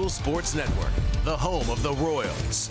FanDuel Sports Network, the home of the Royals.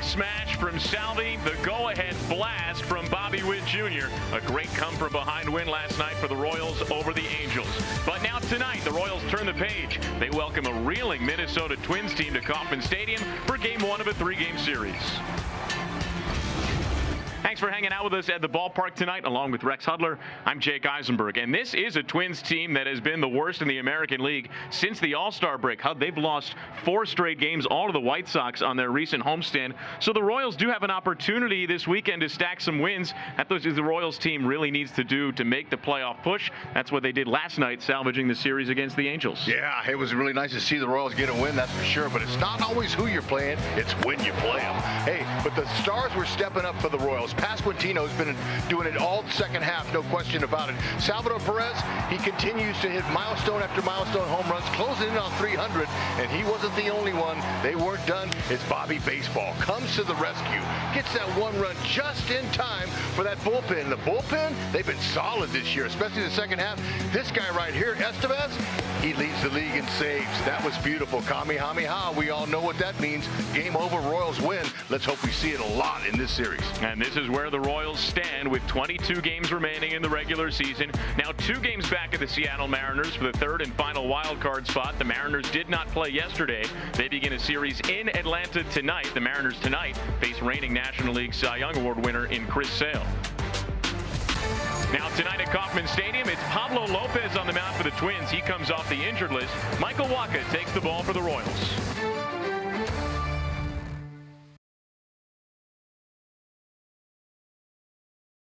Smash from Salvi, the go-ahead blast from Bobby Witt Jr. A great come-from-behind win last night for the Royals over the Angels. But now tonight, the Royals turn the page. They welcome a reeling Minnesota Twins team to Kauffman Stadium for Game 1 of a 3-game series. Thanks for hanging out with us at the ballpark tonight, along with Rex Hudler. I'm Jake Eisenberg, and this is a Twins team that has been the worst in the American League since the All-Star break. They've lost 4 straight games, all to the White Sox on their recent homestand. So the Royals do have an opportunity this weekend to stack some wins. That's what the Royals team really needs to do to make the playoff push. That's what they did last night, salvaging the series against the Angels. Yeah, it was really nice to see the Royals get a win, that's for sure. But it's not always who you're playing, it's when you play them. Hey, but the stars were stepping up for the Royals. Pasquantino's been doing it all second half, no question about it. Salvador Perez, he continues to hit milestone after milestone home runs, closing in on 300, and he wasn't the only one. They weren't done. It's Bobby Baseball. Comes to the rescue, gets that one run just in time for that bullpen. The bullpen, they've been solid this year, especially the second half. This guy right here, Estevez, he leads the league in saves. That was beautiful. Kamehameha, we all know what that means. Game over, Royals win. Let's hope we see it a lot in this series. And this is where the Royals stand with 22 games remaining in the regular season. Now 2 games back of the Seattle Mariners for the 3rd and final wild card spot. The Mariners did not play yesterday. They begin a series in Atlanta tonight. The Mariners tonight face reigning National League Cy Young Award winner in Chris Sale. Now tonight at Kauffman Stadium, it's Pablo Lopez on the mound for the Twins. He comes off the injured list. Michael Wacha takes the ball for the Royals.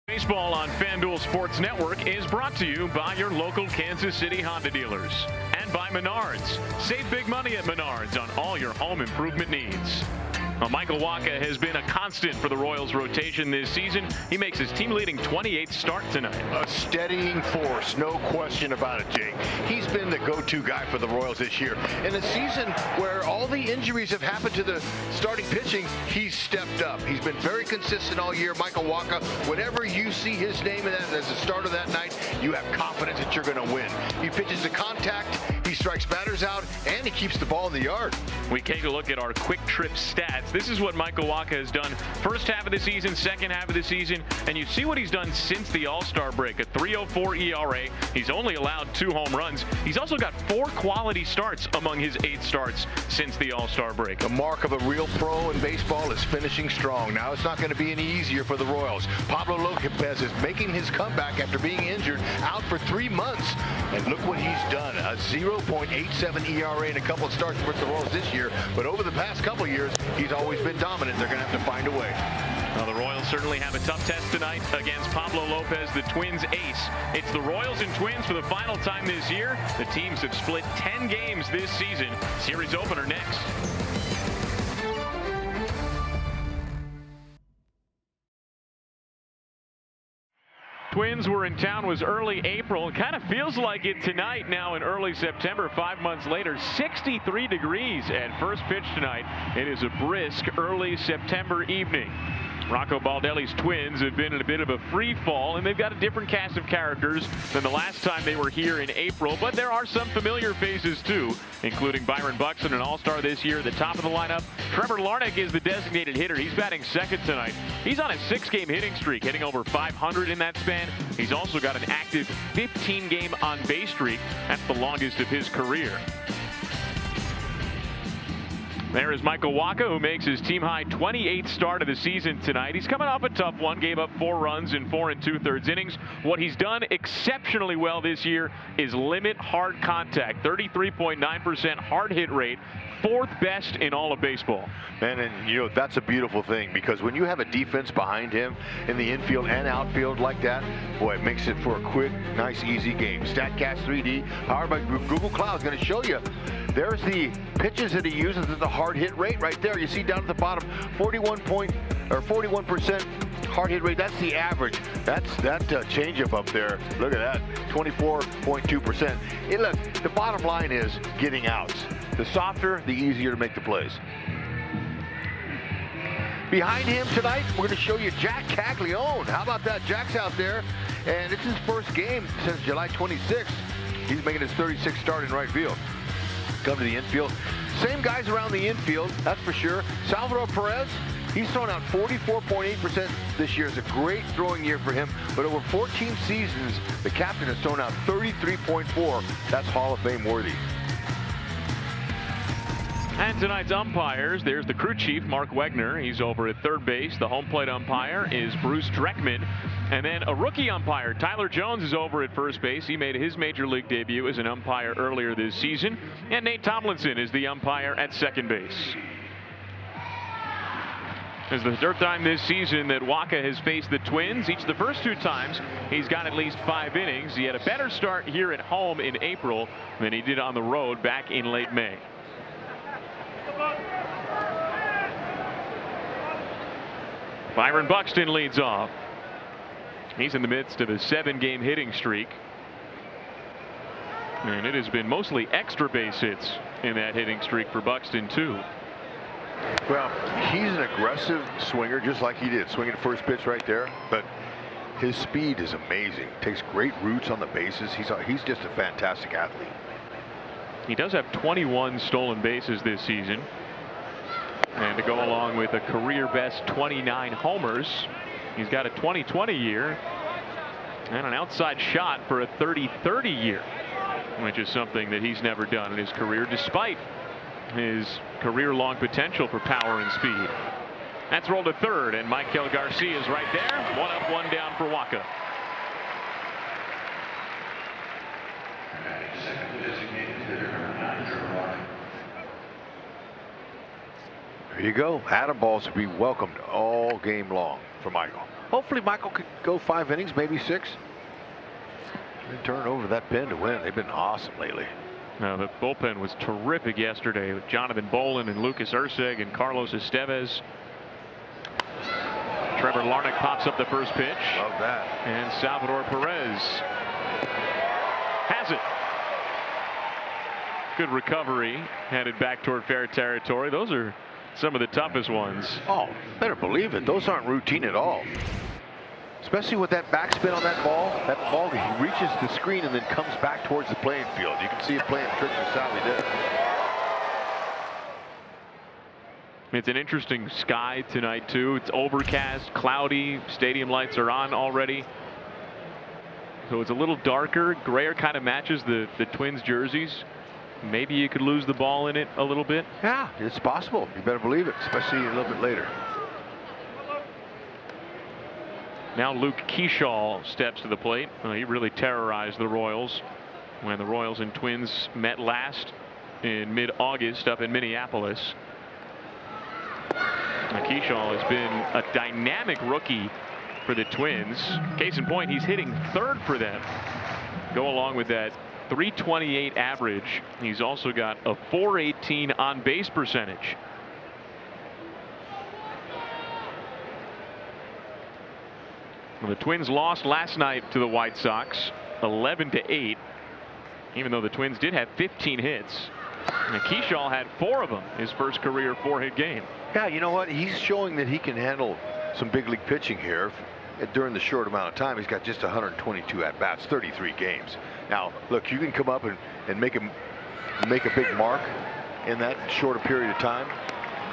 Baseball on FanDuel Sports Network is brought to you by your local Kansas City Honda dealers and by Menards. Save big money at Menards on all your home improvement needs. Well, Michael Wacha has been a constant for the Royals rotation this season. He makes his team-leading 28th start tonight. A steadying force, no question about it, Jake. He's been the go-to guy for the Royals this year. In a season where all the injuries have happened to the starting pitching, he's stepped up. He's been very consistent all year. Michael Wacha, whenever you see his name in that as a starter that night, you have confidence that you're going to win. He pitches to contact, he strikes batters out, and he keeps the ball in the yard. We take a look at our quick trip stats. This is what Michael Wacha has done first half of the season, second half of the season, and you see what he's done since the All-Star break. A 3.04 ERA. He's only allowed 2 home runs. He's also got 4 quality starts among his 8 starts since the All-Star break. The mark of a real pro in baseball is finishing strong. Now it's not going to be any easier for the Royals. Pablo Lopez is making his comeback after being injured, out for 3 months. And look what he's done. A 0.87 ERA in a couple of starts for the Royals this year. But over the past couple of years, he's always been dominant. They're going to have to find a way. Well, the Royals certainly have a tough test tonight against Pablo Lopez, the Twins ace. It's the Royals and Twins for the final time this year. The teams have split 10 games this season. Series opener next. Twins were in town was early April. It kind of feels like it tonight now in early September, 5 months later. 63 degrees at first pitch tonight. It is a brisk early September evening. Rocco Baldelli's Twins have been in a bit of a free fall, and they've got a different cast of characters than the last time they were here in April, but there are some familiar faces too, including Byron Buxton, an all-star this year at the top of the lineup. Trevor Larnach is the designated hitter. He's batting second tonight. He's on a 6-game hitting streak, hitting over 500 in that span. He's also got an active 15-game on-base streak. That's the longest of his career. There is Michael Wacha, who makes his team-high 28th start of the season tonight. He's coming off a tough one, gave up 4 runs in 4 2/3 innings. What he's done exceptionally well this year is limit hard contact, 33.9% hard hit rate, 4th best in all of baseball. Man, and you know, that's a beautiful thing, because when you have a defense behind him in the infield and outfield like that, boy, it makes it for a quick, nice, easy game. StatCast 3D, powered by Google Cloud, is going to show you. There's the pitches that he uses at the hard hit rate right there. You see down at the bottom, 41% hard hit rate, that's the average. That's that changeup up there. Look at that, 24.2%. Hey, look, the bottom line is getting outs. The softer, the easier to make the plays. Behind him tonight, we're going to show you Jack Caglione. How about that? Jack's out there, and it's his first game since July 26th. He's making his 36th start in right field. Come to the infield. Same guys around the infield, that's for sure. Salvador Perez, he's thrown out 44.8% this year. It's a great throwing year for him, but over 14 seasons, the captain has thrown out 33.4. That's Hall of Fame worthy. And tonight's umpires, there's the crew chief, Mark Wegner. He's over at third base. The home plate umpire is Bruce Dreckman. And then a rookie umpire, Tyler Jones, is over at first base. He made his major league debut as an umpire earlier this season. And Nate Tomlinson is the umpire at second base. It's the third time this season that Wacha has faced the Twins. Each of the first two times, he's got at least 5 innings. He had a better start here at home in April than he did on the road back in late May. Byron Buxton leads off. He's in the midst of a 7-game hitting streak. And it has been mostly extra base hits in that hitting streak for Buxton, too. Well, he's an aggressive swinger, just like he did. Swinging the first pitch right there. But his speed is amazing. Takes great roots on the bases. He's just a fantastic athlete. He does have 21 stolen bases this season. And to go along with a career best 29 homers, he's got a 20-20 year and an outside shot for a 30-30 year, which is something that he's never done in his career, despite his career-long potential for power and speed. That's rolled to third, and Michael Garcia is right there. 1 up, 1 down for Wacha. There you go. Atom balls to be welcomed all game long for Michael. Hopefully Michael could go 5 innings, maybe 6. And turn over that pen to win. They've been awesome lately. Now, the bullpen was terrific yesterday with Jonathan Bolin and Lucas Erceg and Carlos Estevez. Trevor Larnach pops up the first pitch. Love that. And Salvador Perez has it. Good recovery, headed back toward fair territory. Those are some of the toughest ones. Oh, better believe it. Those aren't routine at all. Especially with that backspin on that ball. That ball, he reaches the screen and then comes back towards the playing field. You can see it playing tricks with Sally there. It's an interesting sky tonight, too. It's overcast, cloudy. Stadium lights are on already. So it's a little darker. Grayer kind of matches the Twins jerseys. Maybe you could lose the ball in it a little bit. Yeah, it's possible. You better believe it, especially a little bit later. Now Luke Keyshaw steps to the plate. He really terrorized the Royals when the Royals and Twins met last in mid-August up in Minneapolis. Now Keyshaw has been a dynamic rookie for the Twins. Case in point, he's hitting third for them. Go along with that .328 average. He's also got a .418 on base percentage. Well, the Twins lost last night to the White Sox 11-8, even though the Twins did have 15 hits. And Keyshaw had 4 of them, his first career 4-hit game. Yeah, you know what? He's showing that he can handle some big league pitching here during the short amount of time. He's got just 122 at-bats, 33 games. Now, look, you can come up and make a big mark in that shorter period of time,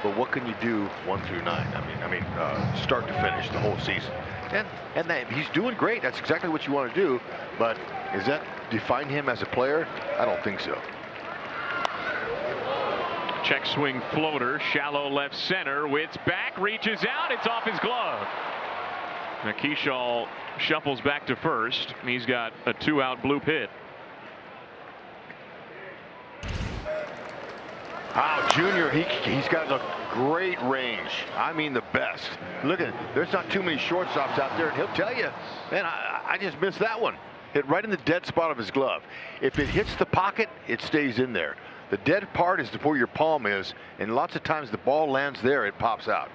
but what can you do 1 through 9? I mean, start to finish the whole season. And he's doing great. That's exactly what you want to do. But does that define him as a player? I don't think so. Check swing floater, shallow left center. Witt's back, reaches out. It's off his glove. Now Keyshaw shuffles back to first. He's got a 2-out bloop hit. Wow, Junior, he's got a great range. I mean, the best. Look at, there's not too many shortstops out there, and he'll tell you, man, I just missed that one. Hit right in the dead spot of his glove. If it hits the pocket, it stays in there. The dead part is where your palm is, and lots of times the ball lands there, it pops out.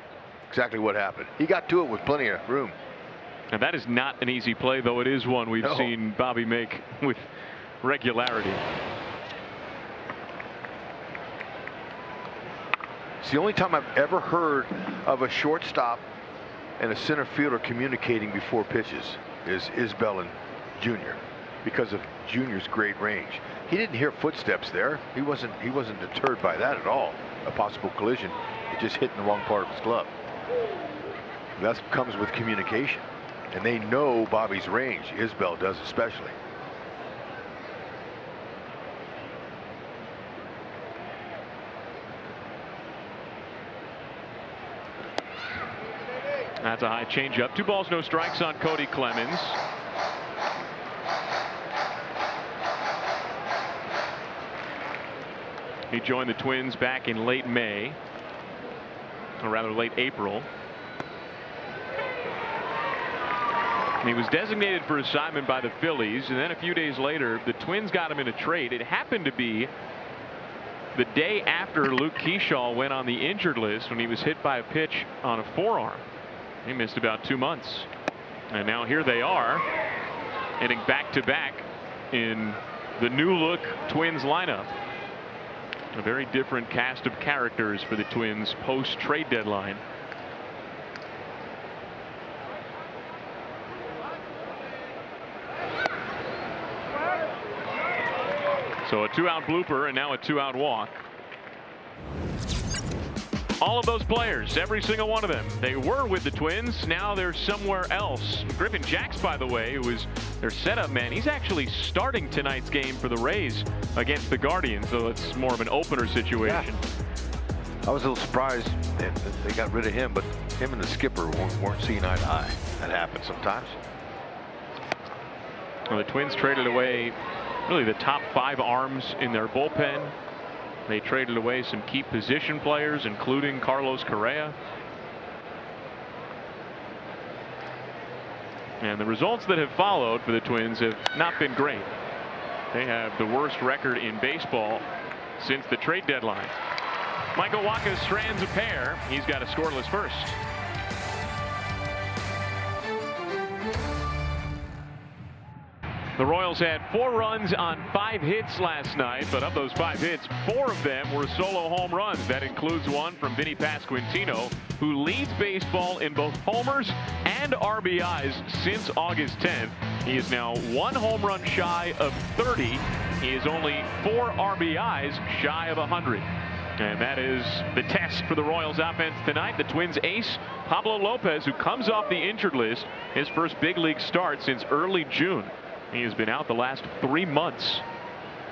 exactly what happened. He got to it with plenty of room. And that is not an easy play, though it is one we've seen Bobby make with regularity. It's the only time I've ever heard of a shortstop and a center fielder communicating before pitches is Isbell and Junior, because of Junior's great range. He didn't hear footsteps there. He wasn't deterred by that at all. A possible collision. It just hit in the wrong part of his glove. That comes with communication. And they know Bobby's range. Isbell does especially. That's a high changeup. 2 balls, no strikes on Cody Clemens. He joined the Twins back in late May, or rather late April. He was designated for assignment by the Phillies, and then a few days later, the Twins got him in a trade. It happened to be the day after Luke Keyshaw went on the injured list when he was hit by a pitch on a forearm. He missed about 2 months. And now here they are, hitting back-to-back in the new look Twins lineup. A very different cast of characters for the Twins post-trade deadline. So a 2-out blooper and now a 2-out walk. All of those players, every single one of them, they were with the Twins. Now they're somewhere else. Griffin Jacks, by the way, who was their setup man, he's actually starting tonight's game for the Rays against the Guardians, so it's more of an opener situation. Yeah. I was a little surprised that they got rid of him, but him and the skipper weren't seeing eye to eye. That happens sometimes. Well, the Twins traded away really the top 5 arms in their bullpen. They traded away some key position players, including Carlos Correa. And the results that have followed for the Twins have not been great. They have the worst record in baseball since the trade deadline. Michael Wacha strands a pair. He's got a scoreless first. The Royals had 4 runs on 5 hits last night, but of those 5 hits, 4 of them were solo home runs. That includes one from Vinny Pasquantino, who leads baseball in both homers and RBIs since August 10th. He is now 1 home run shy of 30. He is only 4 RBIs shy of 100. And that is the test for the Royals offense tonight. The Twins ace, Pablo Lopez, who comes off the injured list, his first big league start since early June. He has been out the last 3 months.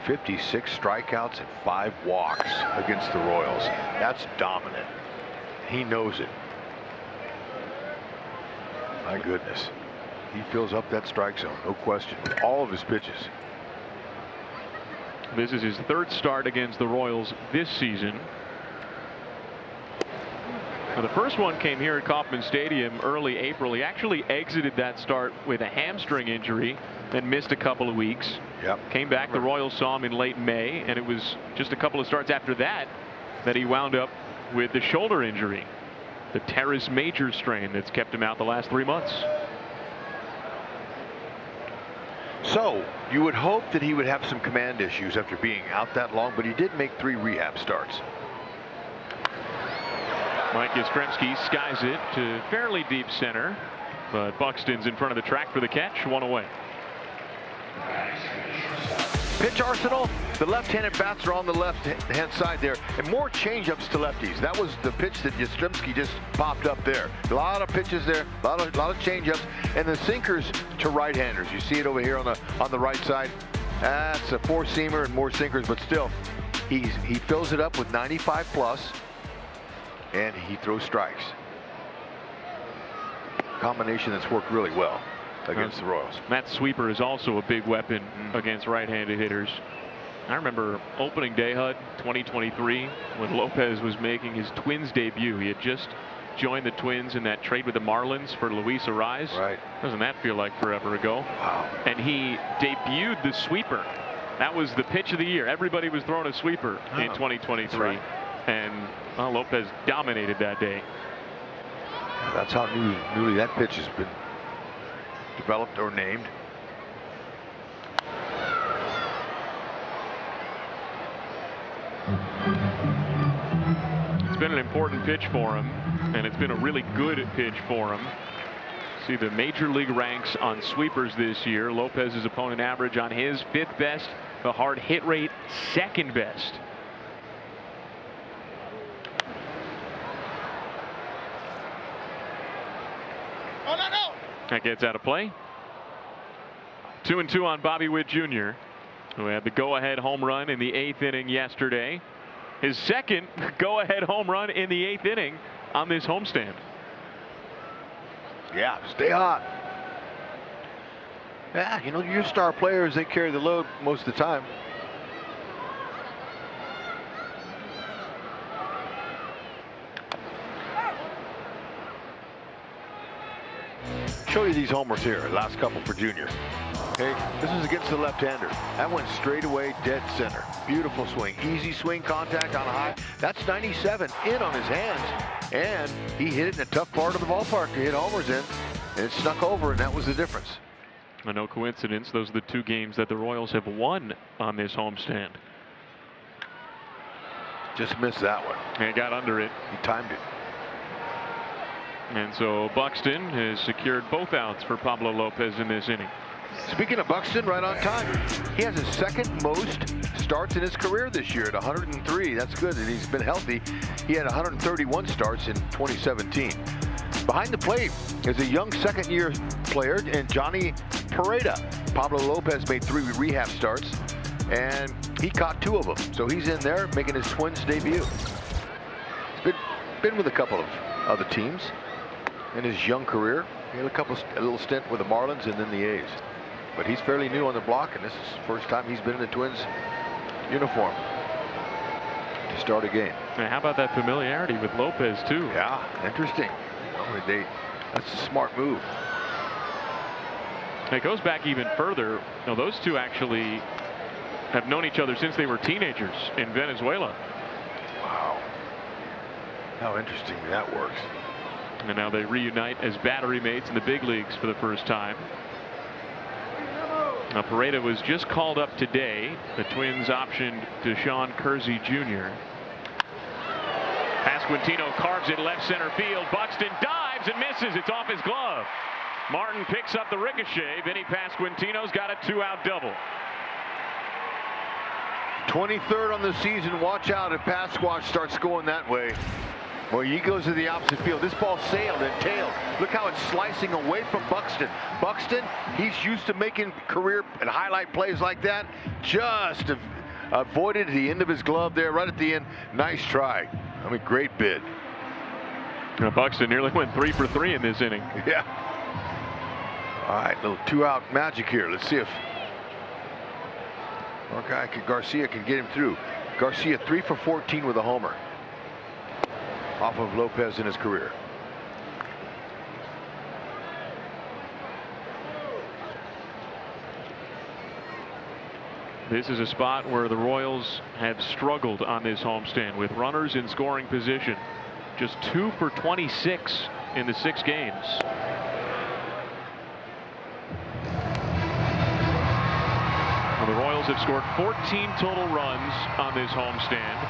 56 strikeouts and 5 walks against the Royals. That's dominant. He knows it. My goodness. He fills up that strike zone, no question, with all of his pitches. This is his 3rd start against the Royals this season. Now, the first one came here at Kauffman Stadium early April. He actually exited that start with a hamstring injury, then missed a couple of weeks. Yep. Came back. The Royals saw him in late May, and it was just a couple of starts after that that he wound up with the shoulder injury, the teres major strain that's kept him out the last 3 months. So you would hope that he would have some command issues after being out that long, but he did make 3 rehab starts. Mike Yastrzemski skies it to fairly deep center, but Buxton's in front of the track for the catch. 1 away. Pitch arsenal. The left-handed bats are on the left-hand side there, and more changeups to lefties. That was the pitch that Yastrzemski just popped up there. A lot of pitches there, a lot of changeups, and the sinkers to right-handers. You see it over here on the right side. That's a 4-seamer and more sinkers, but still, he fills it up with 95 plus, and he throws strikes. Combination that's worked really well against the Royals. That sweeper is also a big weapon against right-handed hitters. I remember opening day, HUD 2023, when Lopez was making his Twins debut. He had just joined the Twins in that trade with the Marlins for Luis Arraez. Right. Doesn't that feel like forever ago? Wow. And he debuted the sweeper. That was the pitch of the year. Everybody was throwing a sweeper in 2023. Right. And Lopez dominated that day. That's how newly that pitch has been developed or named. It's been an important pitch for him, and it's been a really good pitch for him. See the major league ranks on sweepers this year. Lopez's opponent average on his 5th best, the hard hit rate 2nd best. Oh, no. That gets out of play. 2-2 on Bobby Witt Jr., who had the go-ahead home run in the 8th inning yesterday. His 2nd go-ahead home run in the 8th inning on this homestand. Yeah, stay hot. Yeah, you know, your star players, they carry the load most of the time. Show you these homers here, last couple for Junior. Okay, this is against the left-hander. That went straight away, dead center. Beautiful swing, easy swing contact on a high. That's 97 in on his hands, and he hit it in a tough part of the ballpark to hit homers in, and it snuck over, and that was the difference. And no coincidence, those are the 2 games that the Royals have won on this homestand. Just missed that one. And got under it. He timed it. And so Buxton has secured both outs for Pablo Lopez in this inning. Speaking of Buxton, right on time. He has his 2nd most starts in his career this year at 103. That's good, and he's been healthy. He had 131 starts in 2017. Behind the plate is a young 2nd-year player, and Johnny Pareda. Pablo Lopez made 3 rehab starts, and he caught 2 of them. So he's in there making his Twins debut. He's been with a couple of other teams in his young career. He had a little stint with the Marlins and then the A's. But he's fairly new on the block, and this is the first time he's been in the Twins uniform to start a game. Now, how about that familiarity with Lopez too? Yeah, interesting. That's a smart move. And it goes back even further. You know, those 2 actually have known each other since they were teenagers in Venezuela. Wow. How interesting that works. And now they reunite as battery mates in the big leagues for the first time. Now Pareda was just called up today. The Twins optioned Deshaun Kersey Jr. Pasquantino carves it left center field. Buxton dives and misses. It's off his glove. Martin picks up the ricochet. Vinny Pasquantino's got a 2-out double. 23rd on the season. Watch out if Pasquatch starts going that way. Well, he goes to the opposite field. This ball sailed and tailed. Look how it's slicing away from Buxton. Buxton, he's used to making career and highlight plays like that. Just avoided the end of his glove there right at the end. Nice try. I mean, great bid. Now Buxton nearly went 3 for 3 in this inning. Yeah. All right, little 2-out magic here. Let's see if our guy Garcia can get him through. Garcia 3 for 14 with a homer off of Lopez in his career. This is a spot where the Royals have struggled on this homestand with runners in scoring position. Just 2 for 26 in the 6 games. Well, the Royals have scored 14 total runs on this homestand,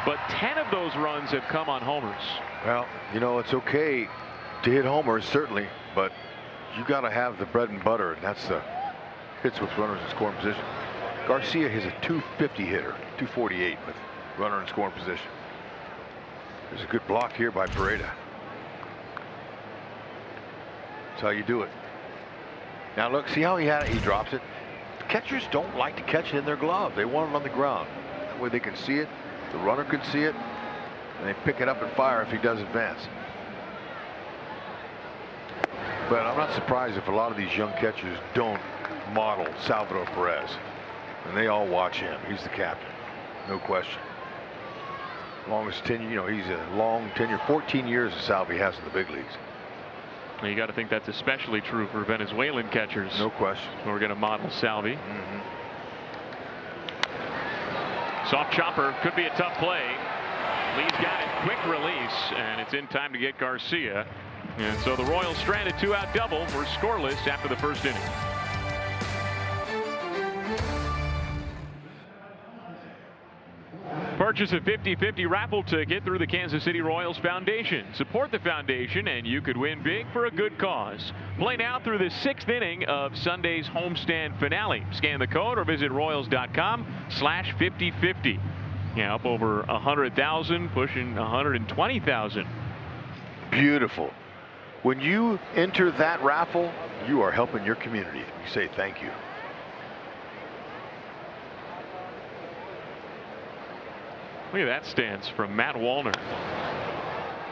but 10 of those runs have come on homers. Well, you know, it's okay to hit homers, certainly, but you got to have the bread and butter, and that's the hits with runners in scoring position. Garcia is a 250 hitter, 248 with runner in scoring position. There's a good block here by Pareda. That's how you do it. Now look, see how he had it? He drops it. Catchers don't like to catch it in their glove. They want it on the ground. That way they can see it, the runner can see it, and they pick it up and fire if he does advance. But I'm not surprised if a lot of these young catchers don't model Salvador Perez. And they all watch him. He's the captain, no question. Longest tenure, you know, he's a long tenure. 14 years of Salvi has in the big leagues. Well, you got to think that's especially true for Venezuelan catchers. No question. We're going to model Salvi. Soft chopper could be a tough play. Lee's got it. Quick release, and it's in time to get Garcia And so the Royals stranded 2-out double were scoreless after the first inning. Purchase a 50-50 raffle ticket through the Kansas City Royals Foundation. Support the foundation and you could win big for a good cause. Play now through the 6th inning of Sunday's homestand finale. Scan the code or visit royals.com/5050. Yeah, up over 100,000, pushing 120,000. Beautiful. When you enter that raffle, you are helping your community. You say thank you. Look at that stance from Matt Wallner.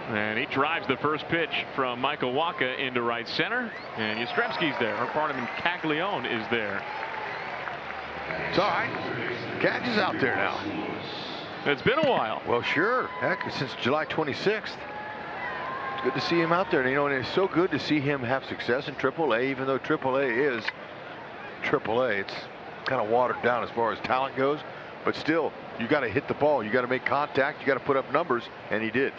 And he drives the first pitch from Michael Wacha into right center. And Yastrzemski's there, or pardon me, Caglione is there. It's all right. Cag is out there now. It's been a while. Well, sure. Heck, since July 26th. It's good to see him out there. And, you know, and it's so good to see him have success in AAA, even though AAA is AAA. It's kind of watered down as far as talent goes. But still, you got to hit the ball. You got to make contact. You got to put up numbers. And he did.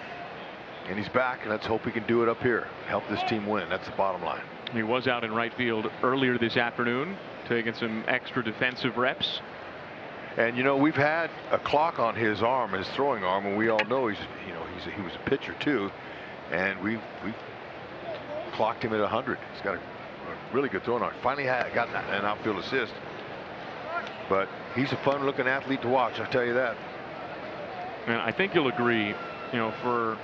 And he's back. And let's hope he can do it up here. Help this team win. That's the bottom line. He was out in right field earlier this afternoon, taking some extra defensive reps. And you know, we've had a clock on his arm, his throwing arm, and we all know he was a pitcher too, and we've clocked him at 100. He's got a really good throwing arm. Finally got an outfield assist, but he's a fun-looking athlete to watch. I tell you that. And I think you'll agree, you know, for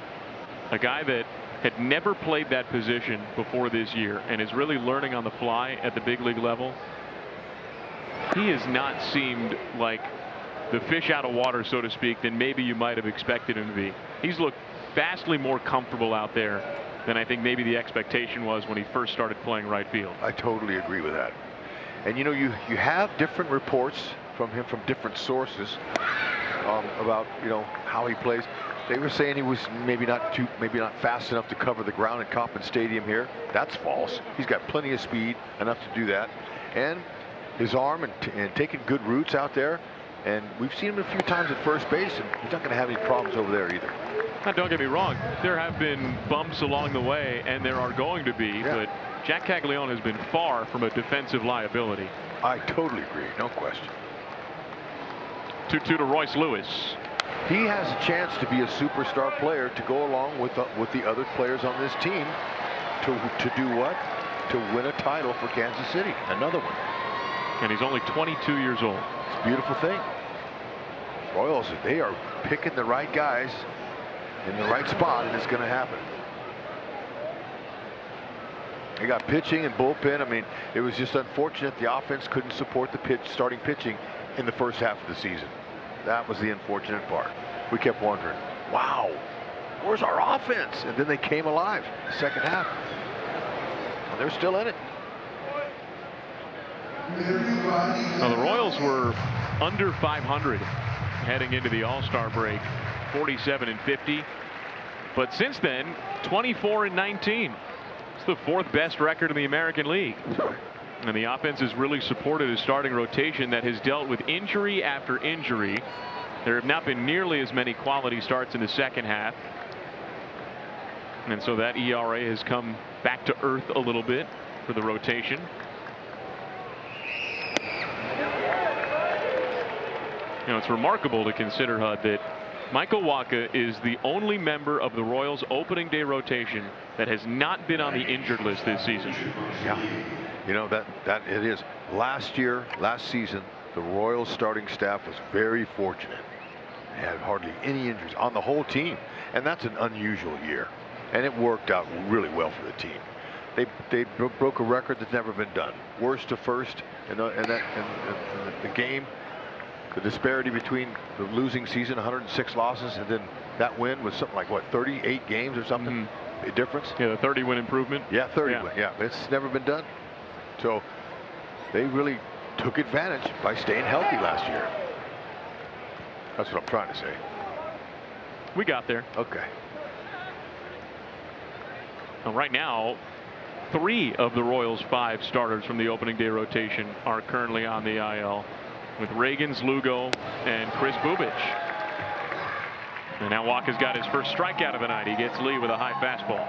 a guy that had never played that position before this year and is really learning on the fly at the big league level. He has not seemed like the fish out of water, so to speak, than maybe you might have expected him to be. He's looked vastly more comfortable out there than I think maybe the expectation was when he first started playing right field. I totally agree with that. And you know, you have different reports from him from different sources about, you know, how he plays. They were saying he was maybe not fast enough to cover the ground at Kauffman Stadium here. That's false. He's got plenty of speed, enough to do that, and his arm and taking good routes out there. And we've seen him a few times at first base, and he's not going to have any problems over there either. Now, don't get me wrong, there have been bumps along the way, and there are going to be, but Jack Caglione has been far from a defensive liability. I totally agree, no question. 2-2 to Royce Lewis. He has a chance to be a superstar player to go along with the other players on this team to do what? To win a title for Kansas City, another one. And he's only 22 years old. It's a beautiful thing. Royals, they are picking the right guys in the right spot, and it's going to happen. They got pitching and bullpen. I mean, it was just unfortunate the offense couldn't support the starting pitching in the first half of the season. That was the unfortunate part. We kept wondering, wow, where's our offense? And then they came alive the second half. And they're still in it. Now, the Royals were under 500 heading into the All-Star break, 47-50. But since then, 24-19. It's the 4th best record in the American League. And the offense has really supported a starting rotation that has dealt with injury after injury. There have not been nearly as many quality starts in the second half. And so that ERA has come back to earth a little bit for the rotation. You know, it's remarkable to consider, Hud, that Michael Wacha is the only member of the Royals opening day rotation that has not been on the injured list this season. Yeah, you know, that it is. Last season, the Royals starting staff was very fortunate. They had hardly any injuries on the whole team, and that's an unusual year. And it worked out really well for the team. They broke a record that's never been done. Worst to first in the game. The disparity between the losing season, 106 losses, and then that win was something like, what, 38 games or something? A difference? Yeah, the 30-win improvement. Yeah, 30 win. Yeah, it's never been done. So they really took advantage by staying healthy last year. That's what I'm trying to say. We got there. Okay. Well, right now, 3 of the Royals' 5 starters from the opening day rotation are currently on the IL, with Reagans, Lugo, and Chris Bubich. And now Wacha's got his first strikeout of the night. He gets Lee with a high fastball.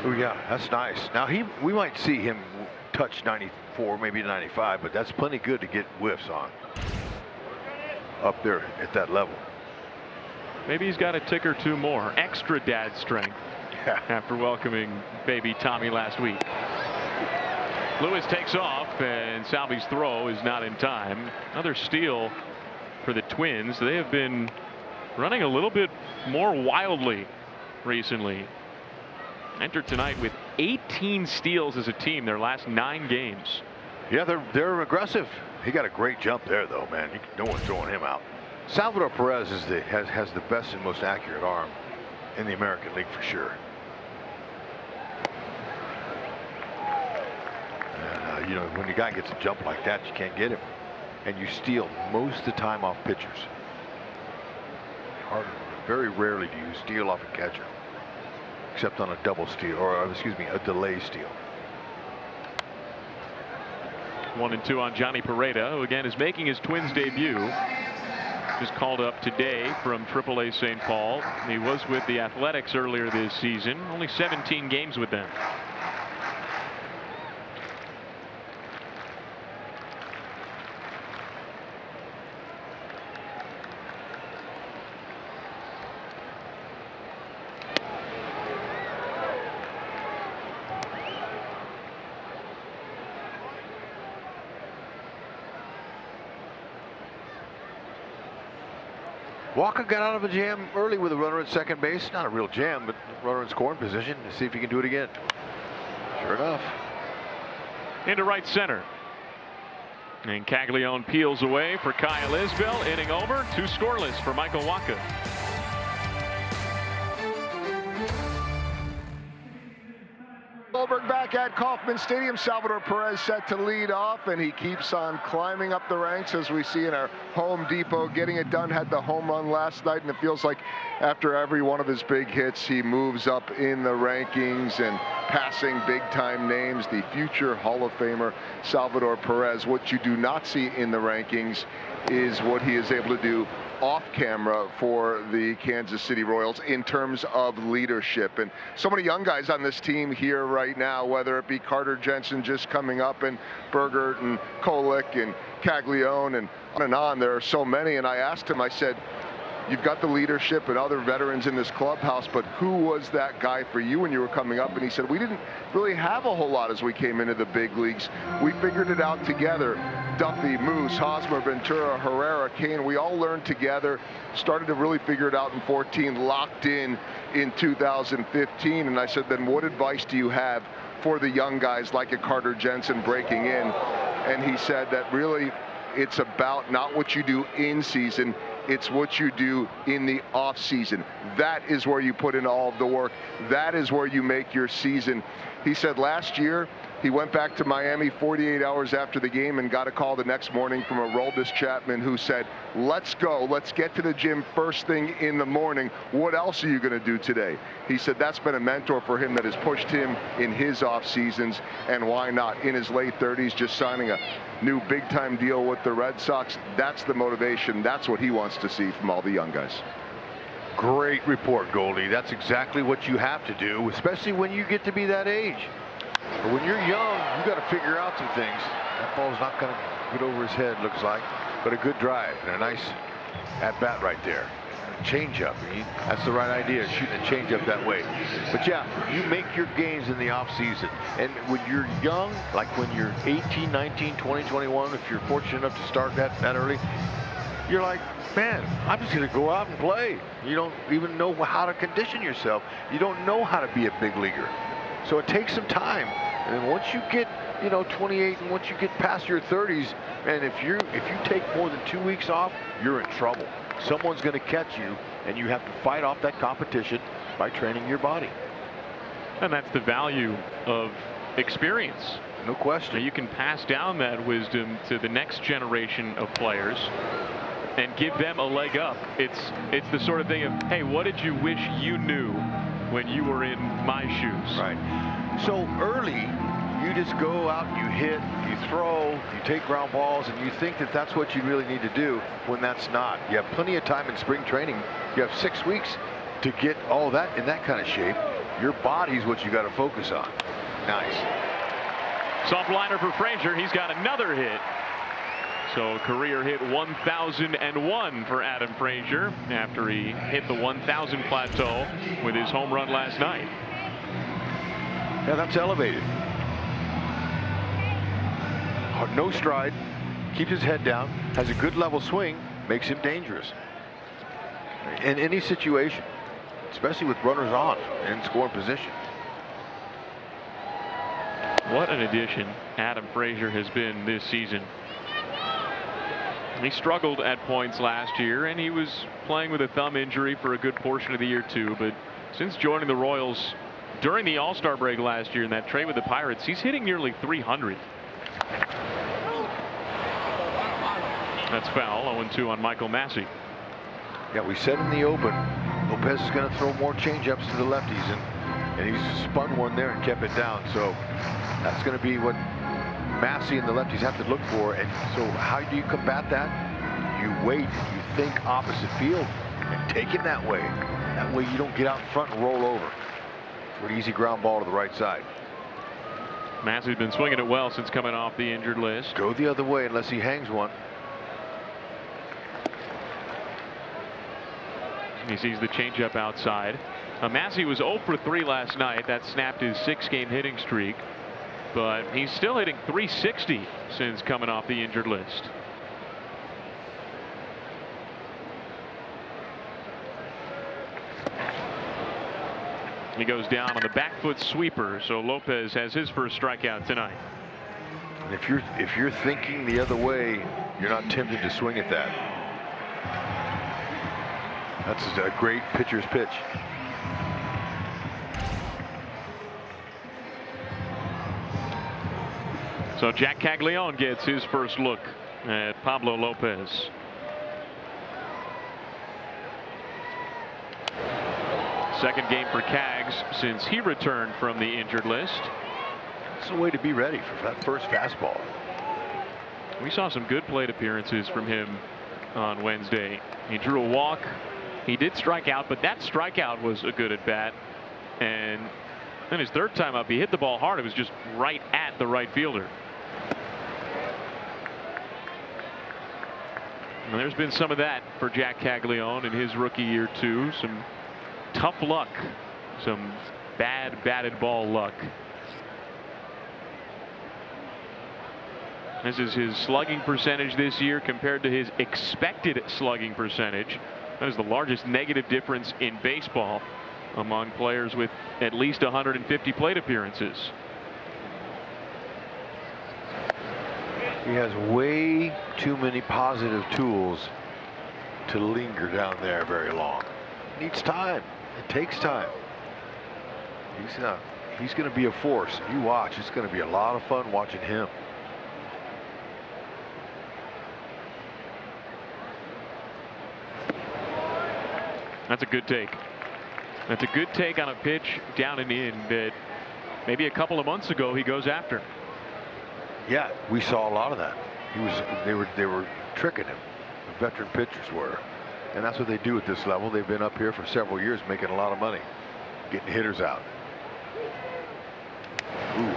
Oh yeah, that's nice. Now we might see him touch 94, maybe 95, but that's plenty good to get whiffs on up there at that level. Maybe he's got a tick or two more extra dad strength after welcoming baby Tommy last week. Lewis takes off, and Salvi's throw is not in time. Another steal for the Twins. They have been running a little bit more wildly recently. Entered tonight with 18 steals as a team their last 9 games. Yeah, they're aggressive. He got a great jump there, though, man. No one's throwing him out. Salvador Perez has the best and most accurate arm in the American League for sure. And, you know, when the guy gets a jump like that, you can't get him, and you steal most of the time off pitchers. Very rarely do you steal off a catcher, except on a double steal, or excuse me, a delay steal. 1-2 on Johnny Pereda, who again is making his Twins debut. Just called up today from AAA St. Paul. He was with the Athletics earlier this season. Only 17 games with them. Walker got out of a jam early with a runner at second base. Not a real jam, but runner in scoring position to see if he can do it again. Sure enough. Into right center. And Caglione peels away for Kyle Isbell. Inning over. 2 scoreless for Michael Wacha. Goldberg back at Kauffman Stadium. Salvador Perez set to lead off, and he keeps on climbing up the ranks, as we see in our Home Depot getting it done. Had the home run last night, and it feels like after every one of his big hits, he moves up in the rankings and passing big-time names. The future Hall of Famer Salvador Perez. What you do not see in the rankings is what he is able to do off camera for the Kansas City Royals in terms of leadership. And so many young guys on this team here right now, whether it be Carter Jensen just coming up, and Bergert and Kolick and Caglione and on. There are so many. And I asked him, I said, you've got the leadership and other veterans in this clubhouse, but who was that guy for you when you were coming up? And he said, we didn't really have a whole lot as we came into the big leagues. We figured it out together. Duffy, Moose, Hosmer, Ventura, Herrera, Kane, we all learned together, started to really figure it out in 14, locked in 2015. And I said, then what advice do you have for the young guys like a Carter Jensen breaking in? And he said that really it's about not what you do in season, it's what you do in the off season. That is where you put in all of the work. That is where you make your season. He said last year he went back to Miami 48 hours after the game and got a call the next morning from Aroldis Chapman, who said, let's go, let's get to the gym first thing in the morning. What else are you going to do today? He said that's been a mentor for him that has pushed him in his off seasons. And why not? In his late 30s, just signing a new big time deal with the Red Sox. That's the motivation. That's what he wants to see from all the young guys. Great report, Goldie. That's exactly what you have to do, especially when you get to be that age. But when you're young, you got to figure out some things. That ball's not going to get over his head, looks like, but a good drive and a nice at bat right there. Changeup. That's the right idea, shooting a changeup that way. But yeah, you make your games in the off season, and when you're young, like when you're 18, 19, 20, 21, if you're fortunate enough to start that early, you're like, man, I'm just going to go out and play. You don't even know how to condition yourself. You don't know how to be a big leaguer. So it takes some time. And then once you get, 28, and once you get past your 30s, and if you take more than 2 weeks off, you're in trouble. Someone's going to catch you, and you have to fight off that competition by training your body. And that's the value of experience. No question. Now you can pass down that wisdom to the next generation of players and give them a leg up. It's the sort of thing of, hey, what did you wish you knew when you were in my shoes? Right. So early, you just go out, you hit, you throw, you take ground balls, and you think that that's what you really need to do, when that's not. You have plenty of time in spring training. You have 6 weeks to get all that in that kind of shape. Your body's what you got to focus on. Nice. Soft liner for Frazier. He's got another hit. So career hit 1,001 for Adam Frazier after he hit the 1,000 plateau with his home run last night. Yeah, that's elevated. No stride, keeps his head down, has a good level swing, makes him dangerous in any situation, especially with runners on in scoring position. What an addition Adam Frazier has been this season. He struggled at points last year, and he was playing with a thumb injury for a good portion of the year too. But since joining the Royals during the All-Star break last year in that trade with the Pirates, he's hitting nearly 300. That's foul. 0-2 on Michael Massey. Yeah, we said in the open, Lopez is going to throw more changeups to the lefties, and he's spun one there and kept it down. So that's going to be what Massey and the lefties have to look for. And so how do you combat that? You wait, you think opposite field, and take him that way. That way you don't get out in front and roll over for an easy ground ball to the right side. Massey's been swinging it well since coming off the injured list. Go the other way unless he hangs one. He sees the changeup outside. Massey was 0 for 3 last night. That snapped his 6-game hitting streak. But he's still hitting .360 since coming off the injured list. He goes down on the back foot sweeper, so Lopez has his first strikeout tonight. And if you're thinking the other way, you're not tempted to swing at that. That's a great pitcher's pitch. So Jack Caglione gets his first look at Pablo Lopez. Second game for Cags since he returned from the injured list. It's a way to be ready for that first fastball. We saw some good plate appearances from him on Wednesday. He drew a walk. He did strike out, but that strikeout was a good at bat. And then his third time up, he hit the ball hard. It was just right at the right fielder. And there's been some of that for Jack Caglione in his rookie year too. Some tough luck, some bad batted ball luck. This is his slugging percentage this year compared to his expected slugging percentage. That is the largest negative difference in baseball among players with at least 150 plate appearances. He has way too many positive tools to linger down there very long. It needs time. It takes time. He's going to be a force. You watch. It's going to be a lot of fun watching him. That's a good take. That's a good take on a pitch down and in that maybe a couple of months ago he goes after. Yeah, we saw a lot of that. They were tricking him. The veteran pitchers were, and that's what they do at this level. They've been up here for several years, making a lot of money, getting hitters out. Ooh,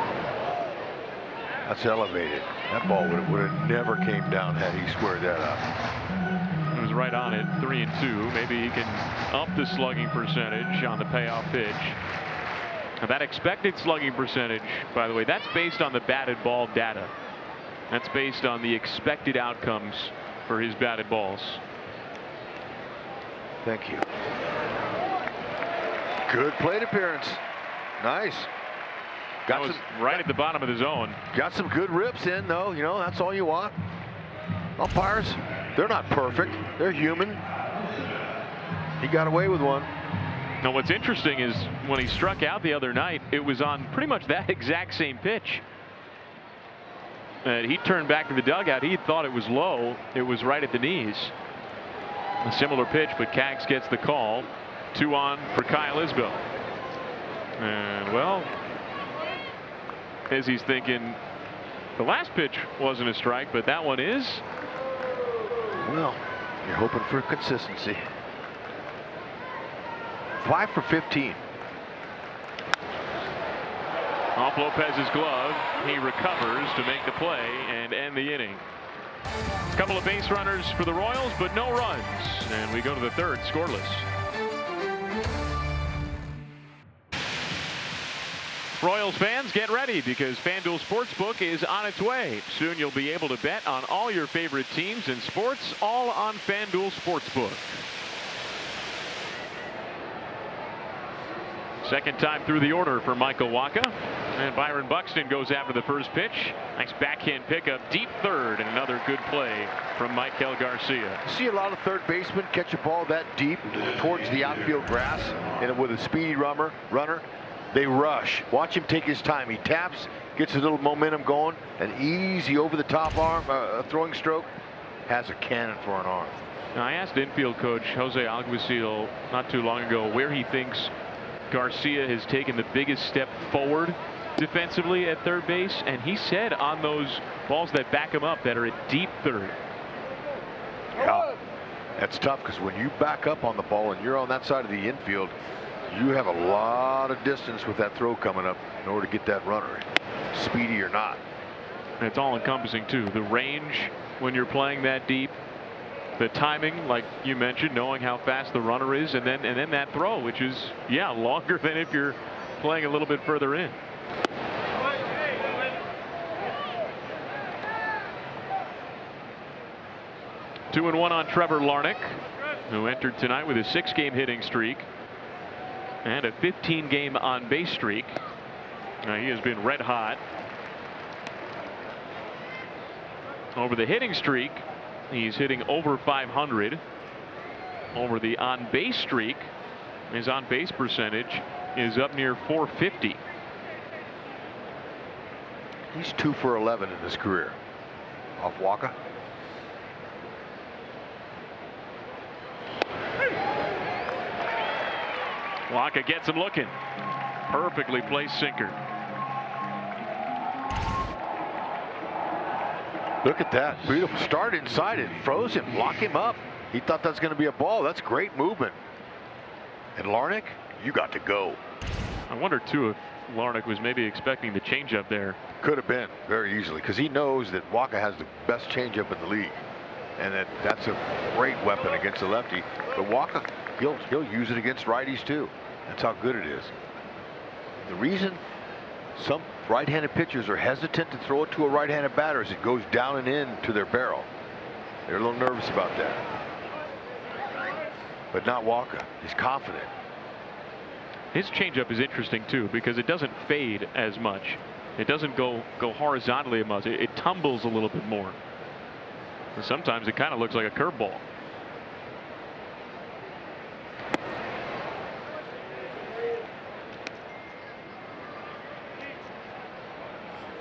that's elevated. That ball would have never came down had he squared that up. He was right on it, 3-2. Maybe he can up the slugging percentage on the payoff pitch. Now that expected slugging percentage, by the way, that's based on the batted ball data. That's based on the expected outcomes for his batted balls. Thank you. Good plate appearance. Nice. That was right at the bottom of the zone. Got some good rips in, though. You know, that's all you want. Umpires, they're not perfect. They're human. He got away with one. Now what's interesting is when he struck out the other night, it was on pretty much that exact same pitch. He turned back to the dugout. He thought it was low. It was right at the knees. A similar pitch, but Cags gets the call. 2 on for Kyle Isbell. And well, as he's thinking, the last pitch wasn't a strike, but that one is. Well, you're hoping for consistency. 5 for 15. Off Lopez's glove. He recovers to make the play and end the inning. A couple of base runners for the Royals, but no runs. And we go to the third, scoreless. Royals fans, get ready because FanDuel Sportsbook is on its way. Soon you'll be able to bet on all your favorite teams and sports, all on FanDuel Sportsbook. Second time through the order for Michael Wacha. And Byron Buxton goes after the first pitch. Nice backhand pickup, deep third, and another good play from Michael Garcia. You see a lot of third basemen catch a ball that deep towards the outfield grass, and with a speedy runner, they rush. Watch him take his time. He taps, gets a little momentum going, and easy over the top arm, throwing stroke, has a cannon for an arm. Now, I asked infield coach Jose Alguacil not too long ago where he thinks Garcia has taken the biggest step forward defensively at third base, and he said on those balls that back him up that are at deep third. Yeah, that's tough because when you back up on the ball and you're on that side of the infield, you have a lot of distance with that throw coming up in order to get that runner, speedy or not. And it's all encompassing too. The range when you're playing that deep, the timing, like you mentioned, knowing how fast the runner is, and then that throw, which is, yeah, longer than if you're playing a little bit further in. Two and one on Trevor Larnach, who entered tonight with a 6-game hitting streak and a 15-game on base streak. Now, he has been red hot. Over the hitting streak, he's hitting over 500. Over the on base streak, his on base percentage is up near 450. He's 2 for 11 in his career. Off Wacha. Wacha gets him looking. Perfectly placed sinker. Look at that. Beautiful start inside it. Froze him. Lock him up. He thought that's going to be a ball. That's great movement. And Larnach, you got to go. I wonder too if Larnach was maybe expecting the changeup there. Could have been very easily, because he knows that Wacha has the best changeup in the league, and that's a great weapon against the lefty. But Wacha, he'll use it against righties too. That's how good it is. The reason some right-handed pitchers are hesitant to throw it to a right-handed batter is it goes down and in to their barrel. They're a little nervous about that. But not Wacha. He's confident. His changeup is interesting too because it doesn't fade as much. It doesn't go horizontally as much. It tumbles a little bit more. And sometimes it kind of looks like a curveball.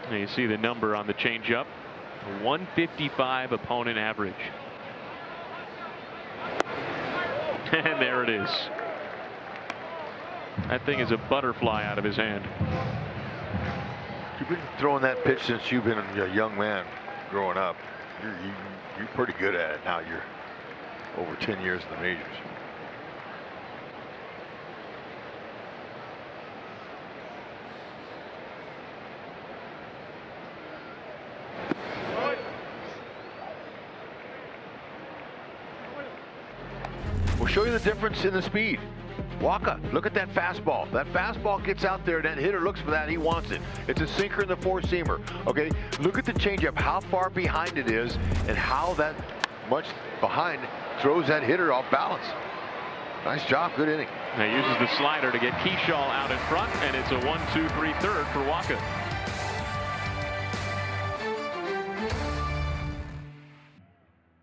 And you see the number on the changeup, 155 opponent average. And there it is. That thing is a butterfly out of his hand. You've been throwing that pitch since you've been a young man growing up. You're pretty good at it now. You're over 10 years in the majors. We'll show you the difference in the speed. Wacha, look at that fastball. That fastball gets out there, that hitter looks for that, he wants it. It's a sinker in the four-seamer. Okay, look at the changeup, how far behind it is, and how that much behind throws that hitter off balance. Nice job, good inning. Now uses the slider to get Keyshaw out in front, and it's a 1-2-3 third for Wacha.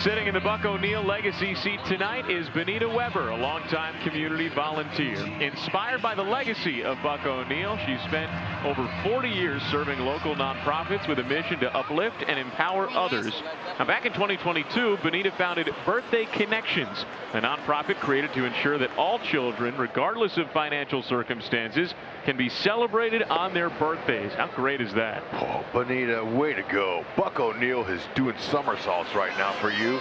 Sitting in the Buck O'Neil legacy seat tonight is Benita Weber, a longtime community volunteer. Inspired by the legacy of Buck O'Neil, she spent over 40 years serving local nonprofits with a mission to uplift and empower others. Now, back in 2022, Benita founded Birthday Connections, a nonprofit created to ensure that all children, regardless of financial circumstances, can be celebrated on their birthdays. How great is that? Oh, Benita, way to go. Buck O'Neil is doing somersaults right now for you.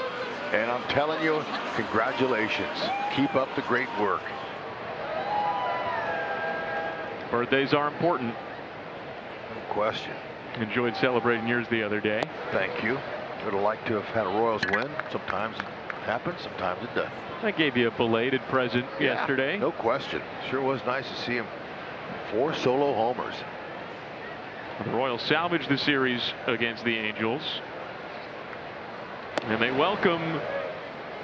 And I'm telling you, congratulations. Keep up the great work. Birthdays are important. No question. Enjoyed celebrating yours the other day. Thank you. Would have liked to have had a Royals win. Sometimes it happens, sometimes it doesn't. I gave you a belated present yesterday. No question. Sure was nice to see him. 4 solo homers. The Royals salvaged the series against the Angels. And they welcome,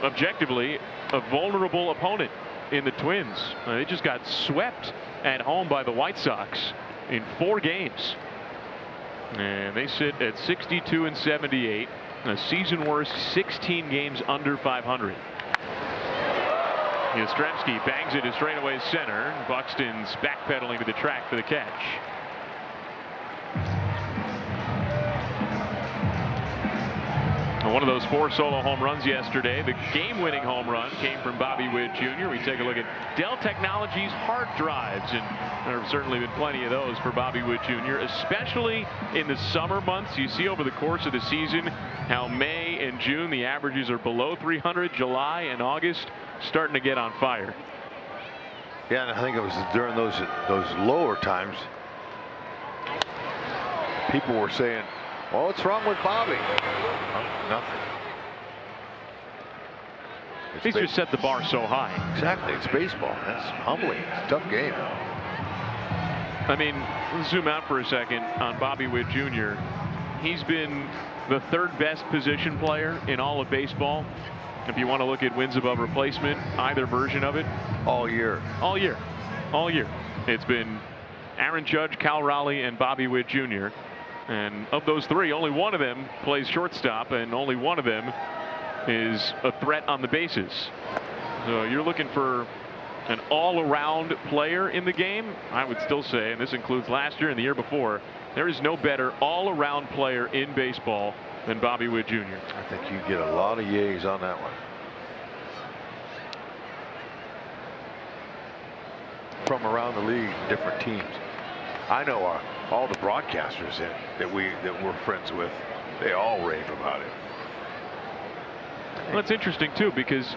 objectively, a vulnerable opponent in the Twins. They just got swept at home by the White Sox in 4 games. And they sit at 62-78, a season worst 16 games under 500. Yastrzemski bangs it to straightaway center. Buxton's backpedaling to the track for the catch. One of those 4 solo home runs yesterday, the game-winning home run, came from Bobby Witt Jr. We take a look at Dell Technologies hard drives, and there have certainly been plenty of those for Bobby Witt Jr., especially in the summer months. You see over the course of the season how May and June the averages are below 300. July and August starting to get on fire. Yeah, and I think it was during those lower times people were saying, "Well, what's wrong with Bobby?" Nothing. He's just set the bar so high. Exactly. It's baseball. That's humbling. It's a tough game. I mean, let's zoom out for a second on Bobby Witt Jr. He's been the 3rd best position player in all of baseball. If you want to look at wins above replacement, either version of it. All year. All year. All year. It's been Aaron Judge, Cal Raleigh, and Bobby Witt Jr. And of those 3, only one of them plays shortstop, and only one of them is a threat on the bases. So you're looking for an all-around player in the game. I would still say, and this includes last year and the year before, there is no better all-around player in baseball than Bobby Witt Jr. I think you get a lot of yays on that one. From around the league, different teams. I know all the broadcasters that we're friends with, they all rave about it. Well, it's interesting too, because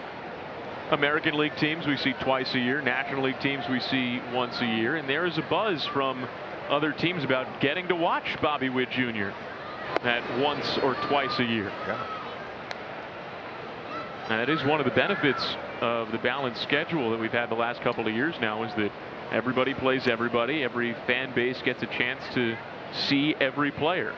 American League teams we see twice a year, National League teams we see once a year, and there is a buzz from other teams about getting to watch Bobby Witt Jr. at once or twice a year. Yeah. That is one of the benefits of the balanced schedule that we've had the last couple of years now, is that everybody plays everybody. Every fan base gets a chance to see every player.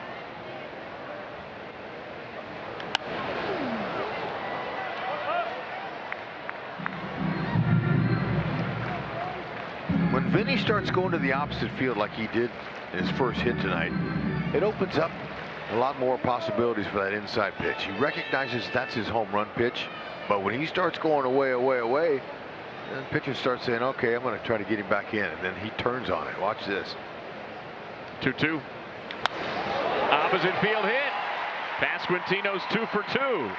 When Vinny starts going to the opposite field like he did in his first hit tonight, it opens up a lot more possibilities for that inside pitch. He recognizes that's his home run pitch, but when he starts going away, then pitchers start saying, "Okay, I'm going to try to get him back in," and then he turns on it. Watch this. 2-2. Opposite field hit. Pasquantino's 2 for 2.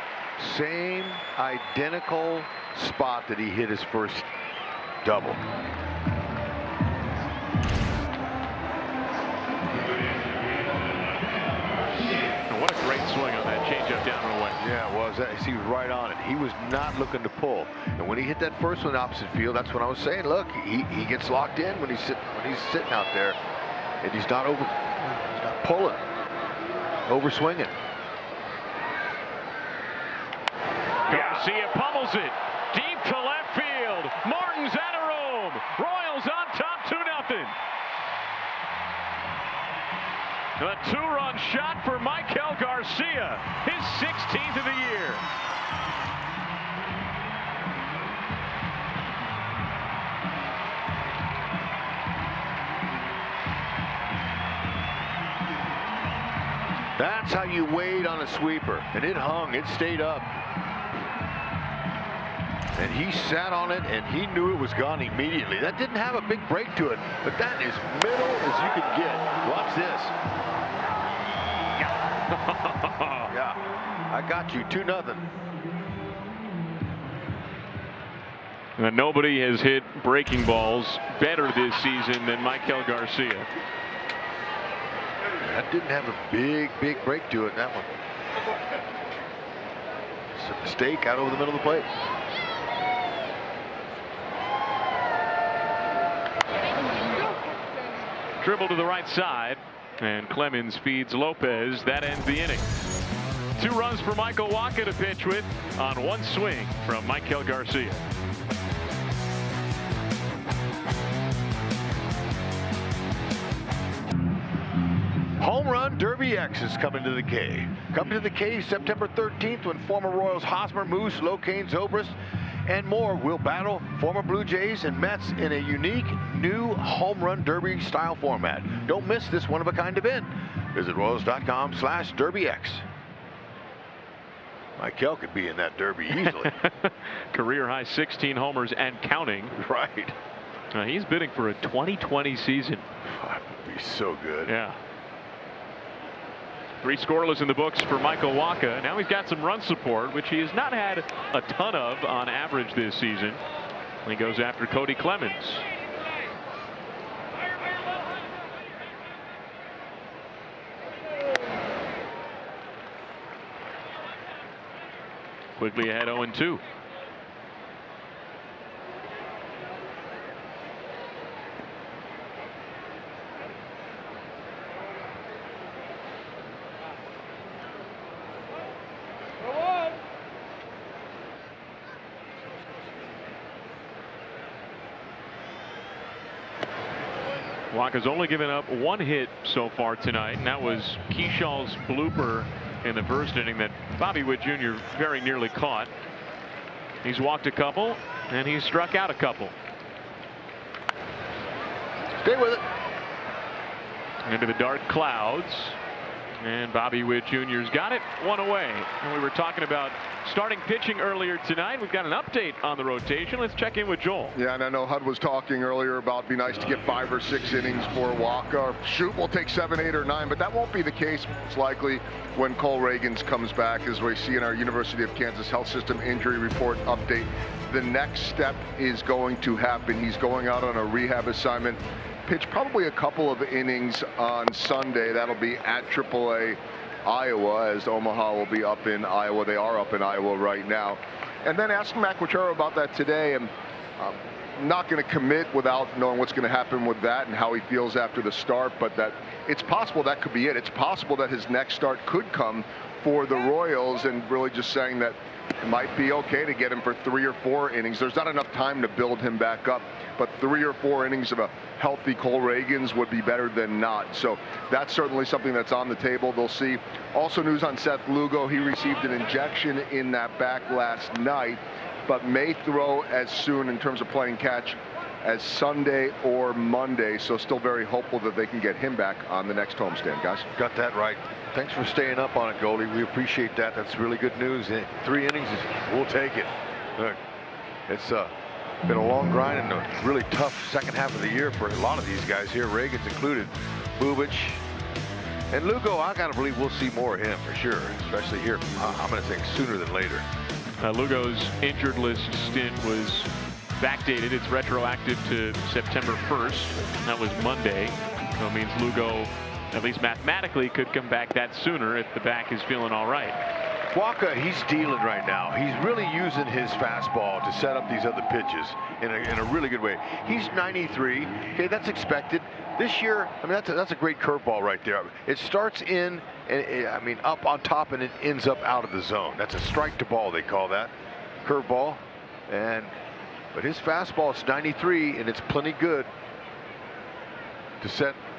Same identical spot that he hit his first double. What a great swing on that changeup down and away. Yeah, it was. He was right on it. He was not looking to pull. And when he hit that first one opposite field, that's when I was saying, look, he gets locked in when he's sitting out there, and he's not pulling, over swinging. Garcia pummels it deep to left field. Martin's out of room. Royals on top, 2-0. A 2-run shot for Michael Garcia, his 16th of the year. That's how you wait on a sweeper, and it hung, it stayed up. And he sat on it, and he knew it was gone immediately. That didn't have a big break to it, but that is middle as you could get. Watch this. Yeah, I got you, 2-0. And nobody has hit breaking balls better this season than Michael Garcia. That didn't have a big break to it, that one. It's a mistake out over the middle of the plate. Dribble to the right side. And Clemens feeds Lopez. That ends the inning. 2 runs for Michael Wacha to pitch with on 1 swing from Michael Garcia. Home Run Derby X is coming to the K. Coming to the K September 13th when former Royals Hosmer, Moose, Locane, Zobrist, and more will battle former Blue Jays and Mets in a unique new Home Run Derby style format. Don't miss this one-of-a-kind event. Visit Royals.com/DerbyX. Michael could be in that Derby easily. Career high 16 homers and counting. Right. He's bidding for a 2020 season. That would be so good. Yeah. 3 scoreless in the books for Michael Wacha. Now he's got some run support, which he has not had a ton of on average this season. He goes after Cody Clemens. Quickly ahead 0-2. Wacha's only given up 1 hit so far tonight, and that was Keyshawn's blooper in the first inning that Bobby Witt Jr. very nearly caught. He's walked a couple, and he's struck out a couple. Stay with it. Into the dark clouds. And Bobby Witt Jr.'s got it 1 away. And we were talking about starting pitching earlier tonight. We've got an update on the rotation. Let's check in with Joel. Yeah, and I know Hud was talking earlier about it'd be nice to get 5 or 6 innings for Wacha. Or shoot, we'll take 7, 8, or 9, but that won't be the case most likely when Cole Reagans comes back, as we see in our University of Kansas Health System injury report update. The next step is going to happen. He's going out on a rehab assignment. Pitch probably a couple of innings on Sunday. That'll be at AAA Iowa, as Omaha will be up in Iowa. They are up in Iowa right now. And then asked Mac Quatraro about that today, and not going to commit without knowing what's going to happen with that and how he feels after the start, but that it's possible that could be it. It's possible that his next start could come for the Royals, and really just saying that it might be okay to get him for 3 or 4 innings. There's not enough time to build him back up, but 3 or 4 innings of a healthy Cole Reagans would be better than not. So that's certainly something that's on the table. They'll see. Also news on Seth Lugo. He received an injection in that back last night, but may throw as soon in terms of playing catch as Sunday or Monday. So still very hopeful that they can get him back on the next homestand, guys. Got that right. Thanks for staying up on it, Goldie. We appreciate that. That's really good news. 3 innings, we'll take it. Look, it's been a long grind and a really tough second half of the year for a lot of these guys here, Reagans included. Bubich and Lugo, I gotta believe we'll see more of him for sure, especially here. I'm gonna think sooner than later. Lugo's injured list stint was backdated. It's retroactive to September 1st. That was Monday. So it means Lugo, at least mathematically, could come back that sooner if the back is feeling all right. Wacha, he's dealing right now. He's really using his fastball to set up these other pitches in a really good way. He's 93. Okay, that's expected. This year, I mean, that's a great curveball right there. It starts in, and up on top, and it ends up out of the zone. That's a strike to ball, they call that. Curveball. But his fastball is 93, and it's plenty good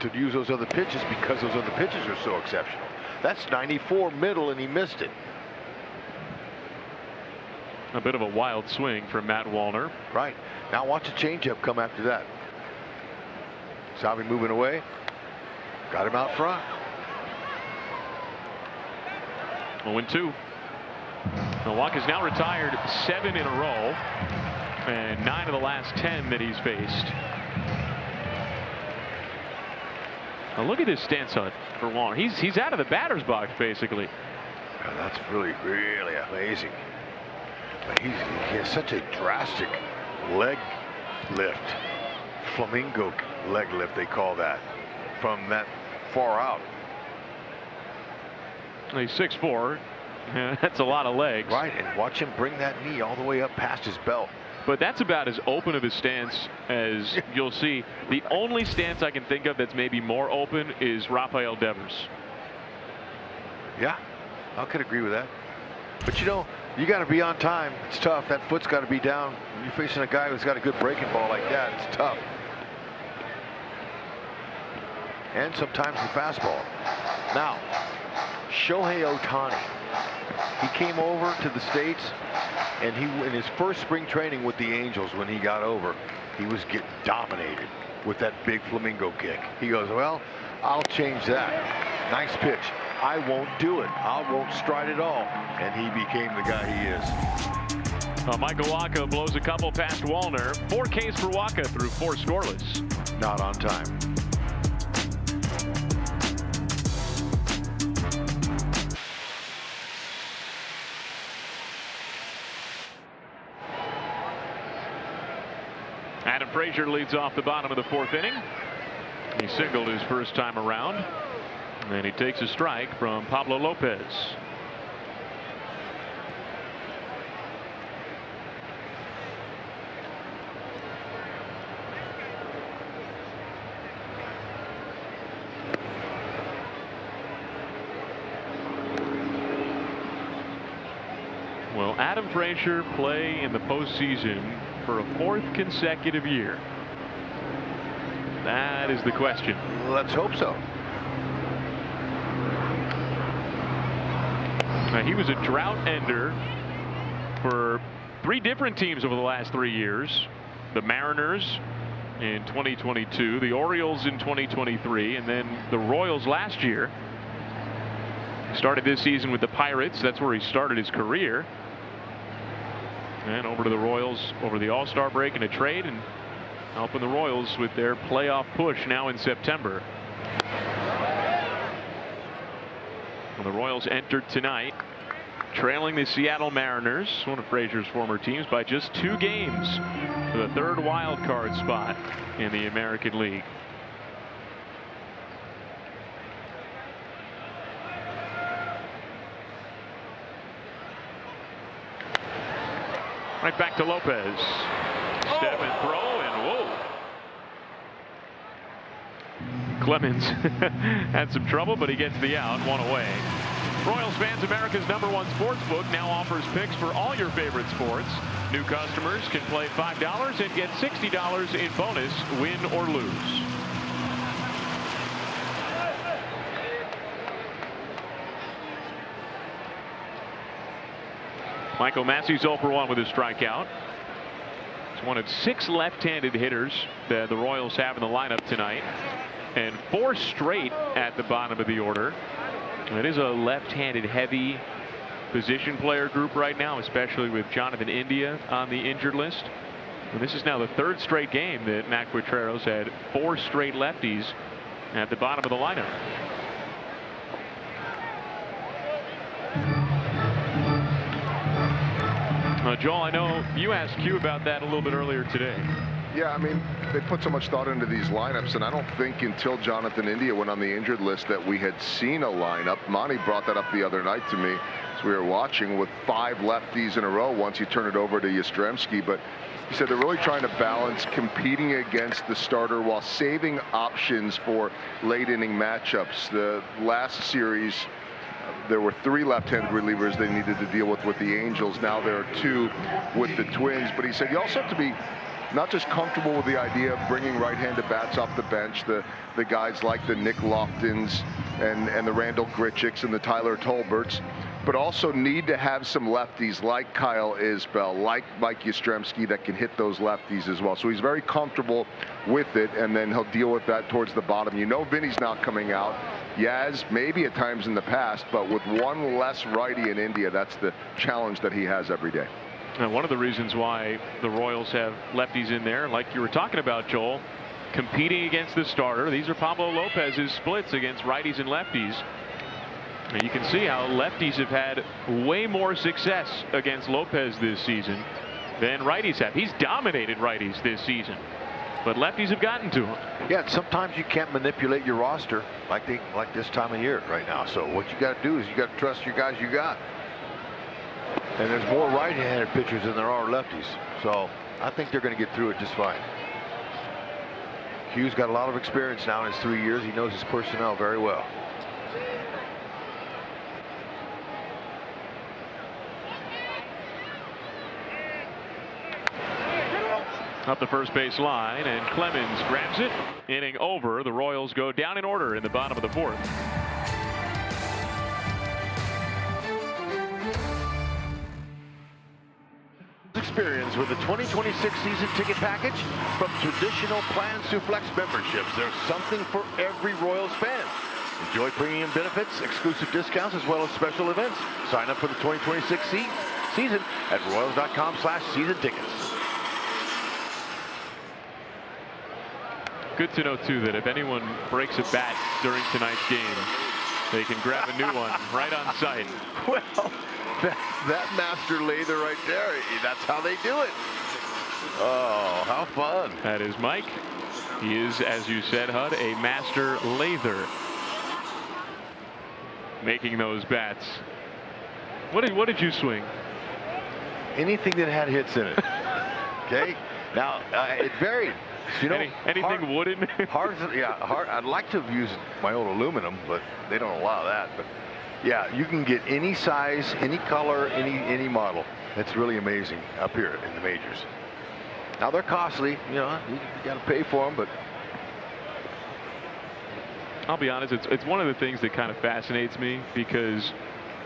to use those other pitches because those other pitches are so exceptional. That's 94 middle, and he missed it. A bit of a wild swing from Matt Wallner. Right. Now watch a changeup come after that. Salvi moving away. Got him out front. 0-2. Milwaukee's now retired 7 in a row, and 9 of the last 10 that he's faced. Now look at this stance hunt for Wallner. He's out of the batter's box basically. Yeah, that's really amazing. But he has such a drastic leg lift, flamingo leg lift they call that, from that far out. He's 6'4". That's a lot of legs. Right, and watch him bring that knee all the way up past his belt. but that's about as open of a stance as you'll see. The only stance I can think of that's maybe more open is Rafael Devers. Yeah, I could agree with that. But you know, you got to be on time. It's tough. That foot's got to be down. When you're facing a guy who's got a good breaking ball like that, it's tough. And sometimes the fastball. Now, Shohei Ohtani. He came over to the States, and in his first spring training with the Angels, when he got over, he was getting dominated with that big flamingo kick. He goes, well, I'll change that. Nice pitch. I won't do it. I won't stride at all. And he became the guy he is. Michael Wacha blows a couple past Wallner. 4 Ks for Wacha through 4 scoreless. Not on time. Adam Frazier leads off the bottom of the 4th inning. He singled his first time around, and he takes a strike from Pablo Lopez. Will Adam Frazier play in the postseason for a 4th consecutive year? That is the question. Let's hope so. He was a drought ender for 3 different teams over the last 3 years. The Mariners in 2022, the Orioles in 2023, and then the Royals last year. Started this season with the Pirates. That's where he started his career. And over to the Royals over the All-Star break in a trade, and helping the Royals with their playoff push now in September. Well, the Royals entered tonight trailing the Seattle Mariners, one of Frazier's former teams, by just 2 games for the 3rd wild card spot in the American League. Right back to Lopez. Step and throw, and whoa. Clemens had some trouble, but he gets the out, 1 away. Royals fans, America's #1 sports book, now offers picks for all your favorite sports. New customers can play $5 and get $60 in bonus, win or lose. Michael Massey's 0 for 1 with his strikeout. He's one of 6 left-handed hitters that the Royals have in the lineup tonight, and 4 straight at the bottom of the order. It is a left-handed heavy position player group right now, especially with Jonathan India on the injured list. And this is now the 3rd straight game that Matt Quintreras had 4 straight lefties at the bottom of the lineup. Joel, I know you asked Q about that a little bit earlier today. Yeah, I mean, they put so much thought into these lineups, and I don't think until Jonathan India went on the injured list that we had seen a lineup. Monty brought that up the other night to me as we were watching, with 5 lefties in a row once you turn it over to Yastrzemski. But he said they're really trying to balance competing against the starter while saving options for late inning matchups. The last series, there were 3 left-handed relievers they needed to deal with the Angels. Now there are 2 with the Twins. But he said you also have to be not just comfortable with the idea of bringing right-handed bats off the bench, the guys like the Nick Loftons and the Randall Grichicks and the Tyler Tolberts, but also need to have some lefties like Kyle Isbell, like Mike Yastrzemski, that can hit those lefties as well. So he's very comfortable with it, and then he'll deal with that towards the bottom. You know Vinny's not coming out. Yaz, maybe at times in the past, but with 1 less righty in India, that's the challenge that he has every day. Now, one of the reasons why the Royals have lefties in there, like you were talking about, Joel, competing against the starter. These are Pablo Lopez's splits against righties and lefties. And you can see how lefties have had way more success against Lopez this season than righties have. He's dominated righties this season, but lefties have gotten to him. Yeah, and sometimes you can't manipulate your roster like this time of year right now. So what you got to do is you got to trust your guys you got. And there's more right-handed pitchers than there are lefties. So I think they're going to get through it just fine. Hughes got a lot of experience now in his 3 years. He knows his personnel very well. Up the first base line, and Clemens grabs it. Inning over. The Royals go down in order in the bottom of the fourth. Experience with the 2026 season ticket package. From traditional plans to flex memberships, there's something for every Royals fan. Enjoy premium benefits, exclusive discounts, as well as special events. Sign up for the 2026 season at royals.com/season tickets. Good to know, too, that if anyone breaks a bat during tonight's game, they can grab a new one right on site. Well, that master lather right there, that's how they do it. Oh, how fun. That is Mike. He is, as you said, Hud, a master lather. Making those bats. What did you swing? Anything that had hits in it. Okay? Now, it varied. You know, anything wooden? hard. I'd like to have used my old aluminum, but they don't allow that. But yeah, you can get any size, any color, any model. It's really amazing up here in the majors. Now they're costly. You know, you got to pay for them, but I'll be honest, it's one of the things that kind of fascinates me, because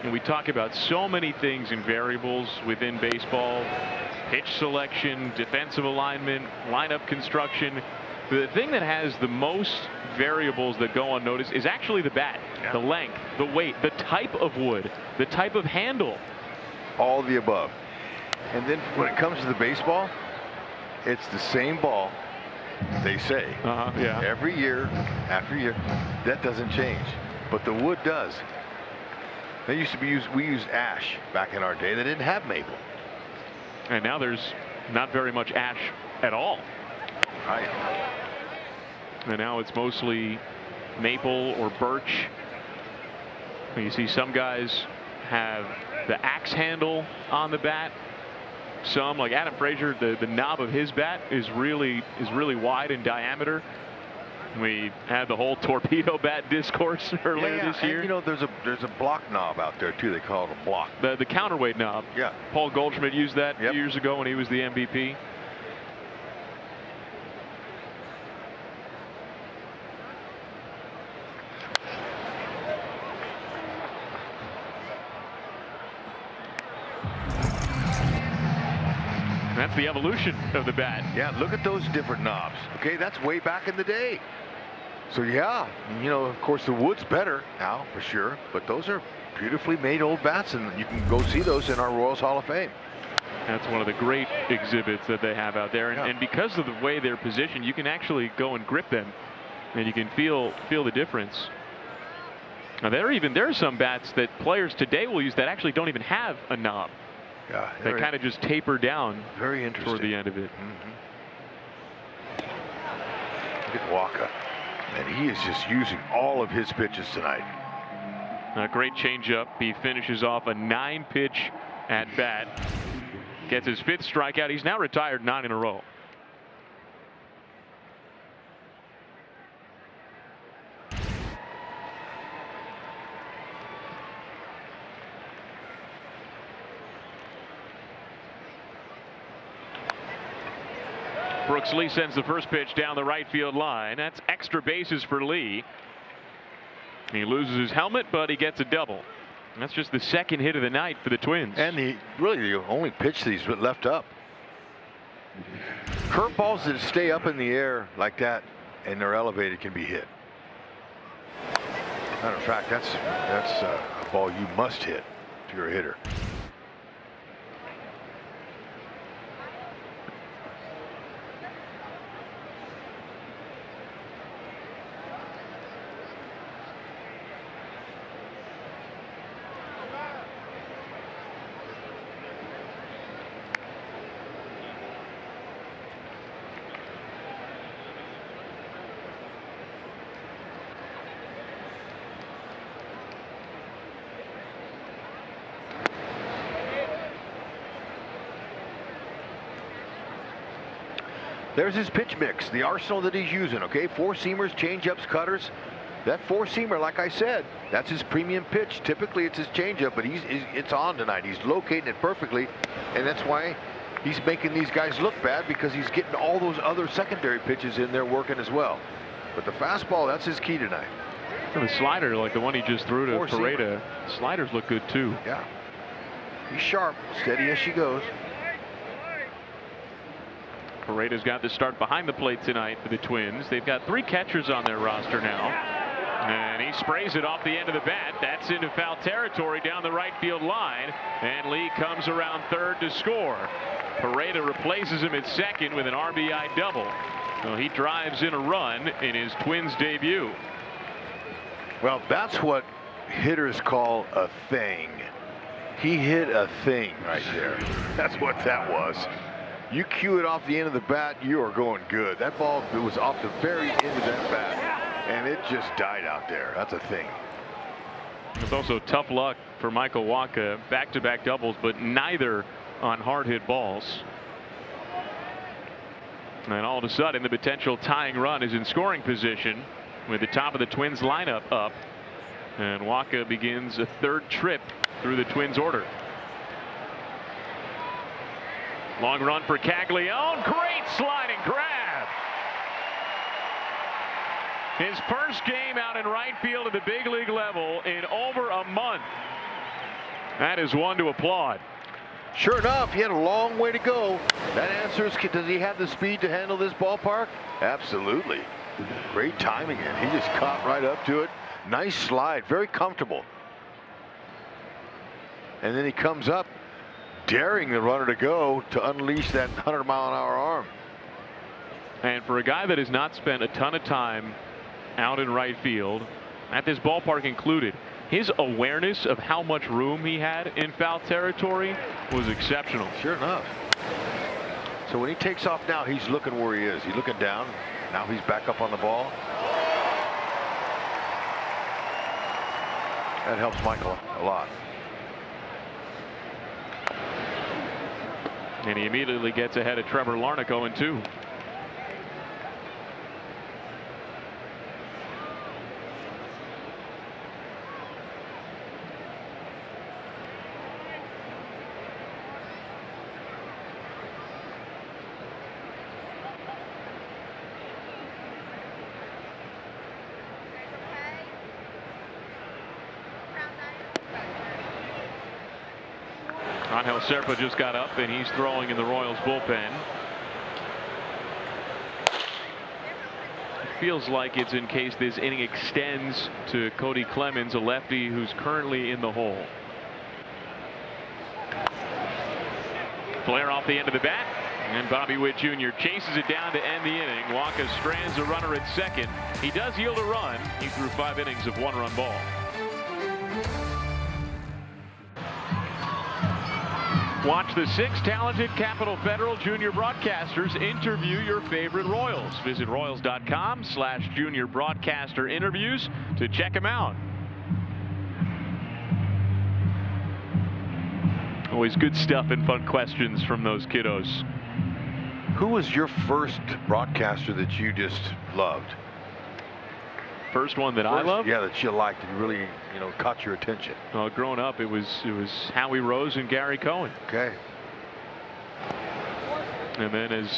we talk about so many things and variables within baseball. Pitch selection, defensive alignment, lineup construction. The thing that has the most variables that go unnoticed is actually the bat. Yeah. The length, the weight, the type of wood, the type of handle. All the above. And then when it comes to the baseball, it's the same ball, they say. Yeah. Every year after year. That doesn't change. But the wood does. They used to be we used ash back in our day. They didn't have maple. And now there's not very much ash at all. Right. And now it's mostly maple or birch. You see some guys have the axe handle on the bat. Some, like Adam Frazier, the knob of his bat is really wide in diameter. We had the whole torpedo bat discourse earlier this year. And, you know, there's a block knob out there too. They call it a block. The counterweight knob. Yeah. Paul Goldschmidt used that years ago when he was the MVP. That's the evolution of the bat. Yeah, look at those different knobs. Okay, that's way back in the day. So yeah, you know, of course the wood's better now for sure, but those are beautifully made old bats, and you can go see those in our Royals Hall of Fame. That's one of the great exhibits that they have out there, and because of the way they're positioned, you can actually go and grip them, and you can feel the difference. Now there are some bats that players today will use that actually don't even have a knob. Yeah, they kind of just taper down. Very interesting. Toward the end of it. Look at Walker. And he is just using all of his pitches tonight. A great changeup. He finishes off a 9-pitch at bat. Gets his 5th strikeout. He's now retired 9 in a row. Brooks Lee sends the first pitch down the right field line. That's extra bases for Lee. He loses his helmet, but he gets a double. And that's just the 2nd hit of the night for the Twins. And really the only pitch that he's left up. Curveballs that stay up in the air like that and they're elevated can be hit. Matter of fact, that's a ball you must hit if you're a hitter. There's his pitch mix, the arsenal that he's using, okay? Four-seamers, change-ups, cutters. That four-seamer, like I said, that's his premium pitch. Typically, it's his change-up, but it's on tonight. He's locating it perfectly, and that's why he's making these guys look bad, because he's getting all those other secondary pitches in there working as well. But the fastball, that's his key tonight. And the slider, like the one he just threw to Pareda, sliders look good too. Yeah. He's sharp, steady as she goes. Pareda's got the start behind the plate tonight for the Twins. They've got 3 catchers on their roster now. And he sprays it off the end of the bat. That's into foul territory down the right field line. And Lee comes around third to score. Pareda replaces him at second with an RBI double. So he drives in a run in his Twins debut. Well, that's what hitters call a thing. He hit a thing right there. That's what that was. You cue it off the end of the bat, you are going good. That ball was off the very end of that bat, and it just died out there. That's a thing. It's also tough luck for Michael Wacha. Back-to-back doubles, but neither on hard hit balls. And all of a sudden, the potential tying run is in scoring position with the top of the Twins lineup up. And Wacha begins a 3rd trip through the Twins order. Long run for Caglione. Great sliding grab. His first game out in right field at the big league level in over a month. That is one to applaud. Sure enough, he had a long way to go. That answers, does he have the speed to handle this ballpark? Absolutely. Great timing, and he just caught right up to it. Nice slide, very comfortable. And then he comes up, daring the runner to go to unleash that 100-mile-an-hour arm. And for a guy that has not spent a ton of time out in right field, at this ballpark included, his awareness of how much room he had in foul territory was exceptional. Sure enough. So when he takes off now, he's looking where he is. He's looking down. Now he's back up on the ball. That helps Michael a lot. And he immediately gets ahead of Trevor Larnach 0-2. Angel Serpa just got up and he's throwing in the Royals bullpen. It feels like it's in case this inning extends to Cody Clemens, a lefty who's currently in the hole. Flare off the end of the bat, and Bobby Witt Jr. chases it down to end the inning. Wacha strands a runner at second. He does yield a run. He threw 5 innings of 1-run ball. Watch the 6 talented Capital Federal Junior broadcasters interview your favorite Royals. Visit Royals.com/junior broadcaster interviews to check them out. Always good stuff and fun questions from those kiddos. Who was your first broadcaster that you just loved? First one that I loved? Yeah, that you liked and really, caught your attention. Growing up, it was Howie Rose and Gary Cohen. Okay. And then as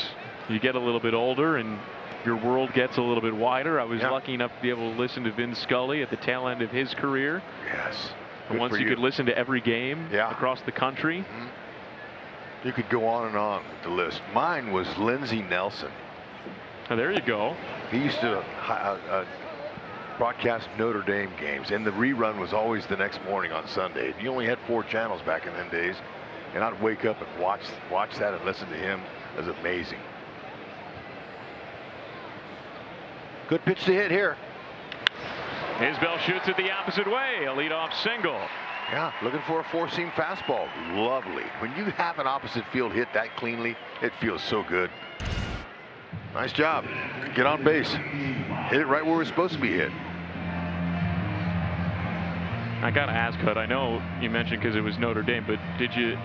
you get a little bit older and your world gets a little bit wider, I was lucky enough to be able to listen to Vin Scully at the tail end of his career. Yes. And once you could listen to every game across the country. Mm-hmm. You could go on and on with the list. Mine was Lindsey Nelson. Oh, there you go. He used to broadcast Notre Dame games, and the rerun was always the next morning on Sunday. You only had 4 channels back in them days, and I'd wake up and watch that and listen to him. It was amazing. Good pitch to hit here. Isbell shoots it the opposite way. A leadoff single. Yeah, looking for a 4-seam fastball. Lovely. When you have an opposite field hit that cleanly, it feels so good. Nice job. Get on base. Hit it right where it's supposed to be hit. I gotta ask, Hud, I know you mentioned because it was Notre Dame, but did you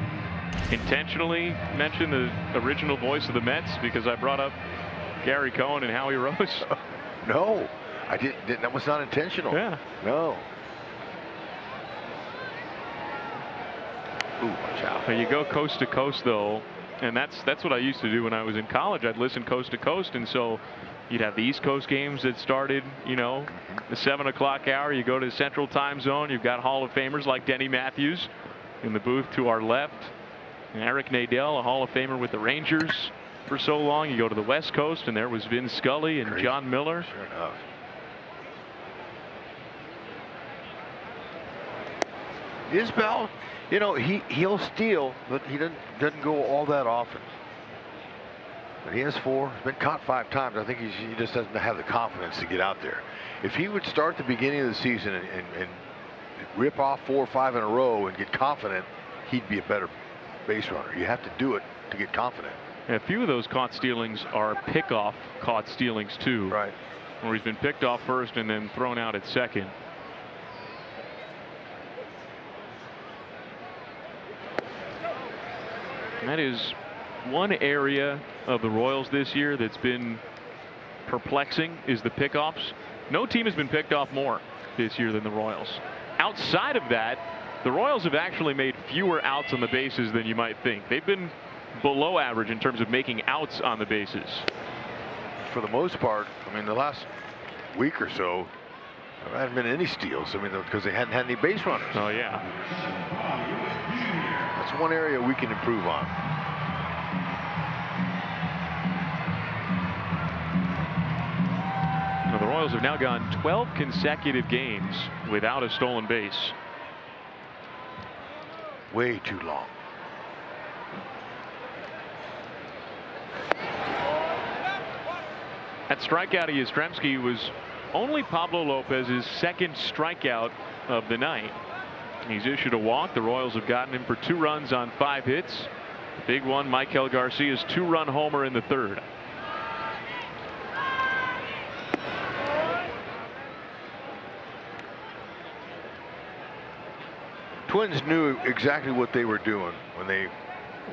intentionally mention the original voice of the Mets because I brought up Gary Cohen and Howie Rose? No, I didn't. That was not intentional. Yeah. No. Ooh, watch out. You go coast to coast, though, and that's what I used to do when I was in college. I'd listen coast to coast, and so you'd have the East Coast games that started, the 7 o'clock hour. You go to the Central Time Zone. You've got Hall of Famers like Denny Matthews in the booth to our left, and Eric Nadel, a Hall of Famer with the Rangers for so long. You go to the West Coast, and there was Vin Scully and John Miller. Sure enough. Isbell, he'll steal, but he doesn't go all that often. But he has 4. He's been caught 5 times. I think he just doesn't have the confidence to get out there. If he would start the beginning of the season and rip off 4 or 5 in a row and get confident, he'd be a better base runner. You have to do it to get confident. A few of those caught stealings are pickoff caught stealings too. Right. Where he's been picked off first and then thrown out at second. And that is one area of the Royals this year that's been perplexing, is the pickoffs. No team has been picked off more this year than the Royals. Outside of that, the Royals have actually made fewer outs on the bases than you might think. They've been below average in terms of making outs on the bases. For the most part, the last week or so, there hasn't been any steals. Because they hadn't had any base runners. Oh, yeah. That's one area we can improve on. Now, the Royals have now gone 12 consecutive games without a stolen base. Way too long. That strikeout of Yastrzemski was only Pablo Lopez's second strikeout of the night. He's issued a walk. The Royals have gotten him for 2 runs on 5 hits. The big one, Maikel Garcia's 2-run homer in the 3rd. Twins knew exactly what they were doing when they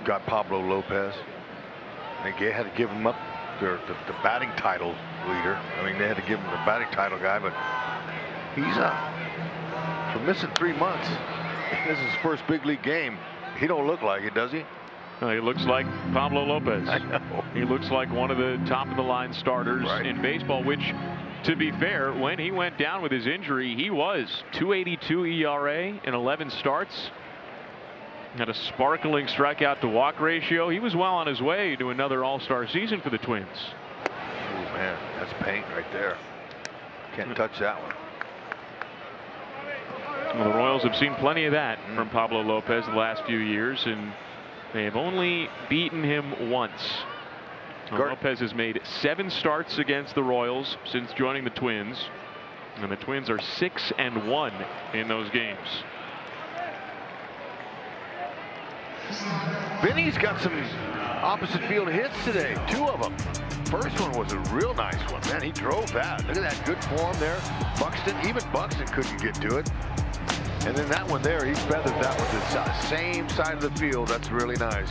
got Pablo Lopez. They had to give him up the batting title leader. They had to give him the batting title guy, but he's for missing 3 months. This is his first big league game. He don't look like it, does he? He looks like Pablo Lopez. I know. He looks like one of the top of the line starters in baseball, which, to be fair, when he went down with his injury, he was 2.82 ERA in 11 starts. Had a sparkling strikeout to walk ratio. He was well on his way to another all-star season for the Twins. Oh man, that's paint right there. Can't touch that one. Well, the Royals have seen plenty of that from Pablo Lopez the last few years, and they have only beaten him once. Lopez has made 7 starts against the Royals since joining the Twins, and the Twins are 6-1 in those games. Vinny's got some opposite field hits today, 2 of them. First one was a real nice one. Man, he drove that. Look at that good form there. Even Buxton couldn't get to it. And then that one there, he feathered that one to the same side of the field. That's really nice.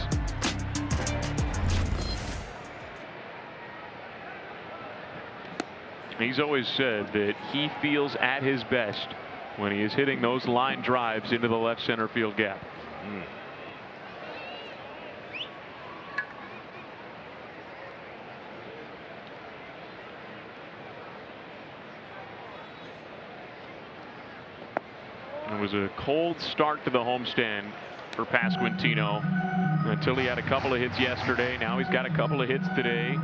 He's always said that he feels at his best when he is hitting those line drives into the left center field gap. It was a cold start to the homestand for Pasquantino until he had a couple of hits yesterday. Now he's got a couple of hits today.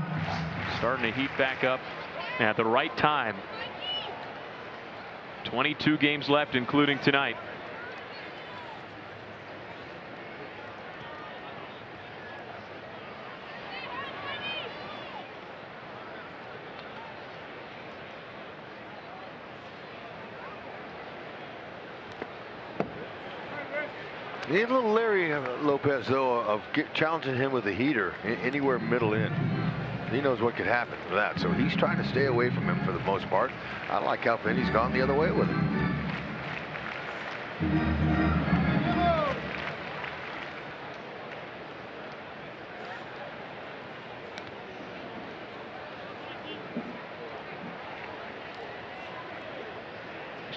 Starting to heat back up at the right time. 22 games left, including tonight. He's a little leery of Lopez, though, of challenging him with a heater anywhere middle in. He knows what could happen with that, so he's trying to stay away from him for the most part. I like how Vinny's gone the other way with him.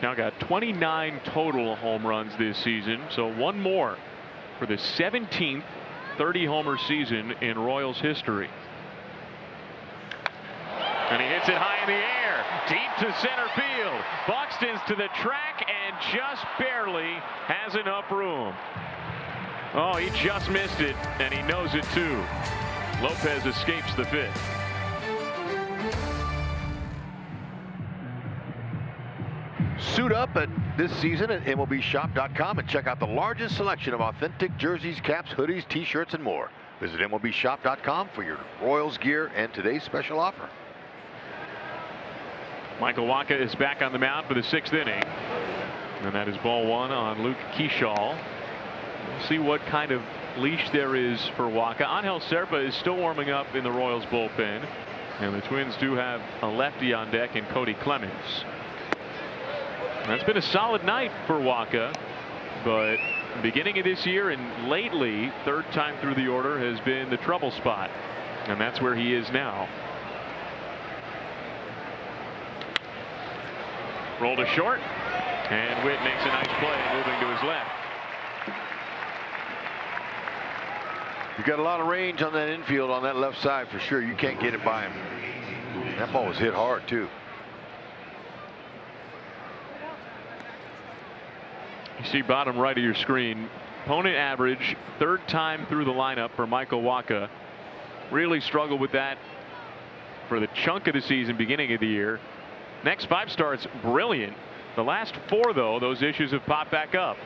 He's now got 29 total home runs this season, so one more for the 17th 30-homer season in Royals history. And he hits it high in the air, deep to center field. Buxton's to the track and just barely has enough room. Oh, he just missed it, and he knows it too. Lopez escapes the fifth. Suit up this season at MLBshop.com and check out the largest selection of authentic jerseys, caps, hoodies, t-shirts, and more. Visit MLBshop.com for your Royals gear and today's special offer. Michael Wacha is back on the mound for the 6th inning. And that is ball 1 on Luke Kershaw. We'll see what kind of leash there is for Wacha. Angel Serpa is still warming up in the Royals bullpen. And the Twins do have a lefty on deck in Cody Clemens. That's been a solid night for Wacha, but beginning of this year and lately, third time through the order has been the trouble spot, and that's where he is now. Roll to short, and Witt makes a nice play moving to his left. You got a lot of range on that infield on that left side for sure. You can't get it by him. That ball was hit hard too. You see bottom right of your screen, opponent average, third time through the lineup for Michael Wacha. Really struggled with that for the chunk of the season, beginning of the year. Next 5 starts, brilliant. The last 4, though, those issues have popped back up.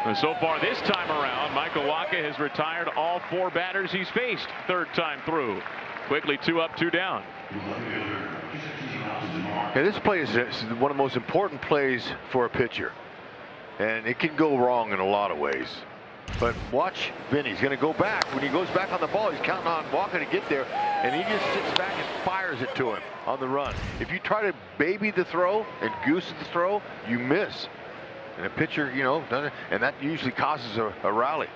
And so far this time around, Michael Wacha has retired all 4 batters he's faced third time through. Quickly 2 up, 2 down. Yeah, this play is one of the most important plays for a pitcher. And it can go wrong in a lot of ways. But watch Vinny. He's going to go back. When he goes back on the ball, he's counting on Wacha to get there. And he just sits back and fires it to him on the run. If you try to baby the throw and goose the throw, you miss. And a pitcher, you know, doesn't, and that usually causes a rally.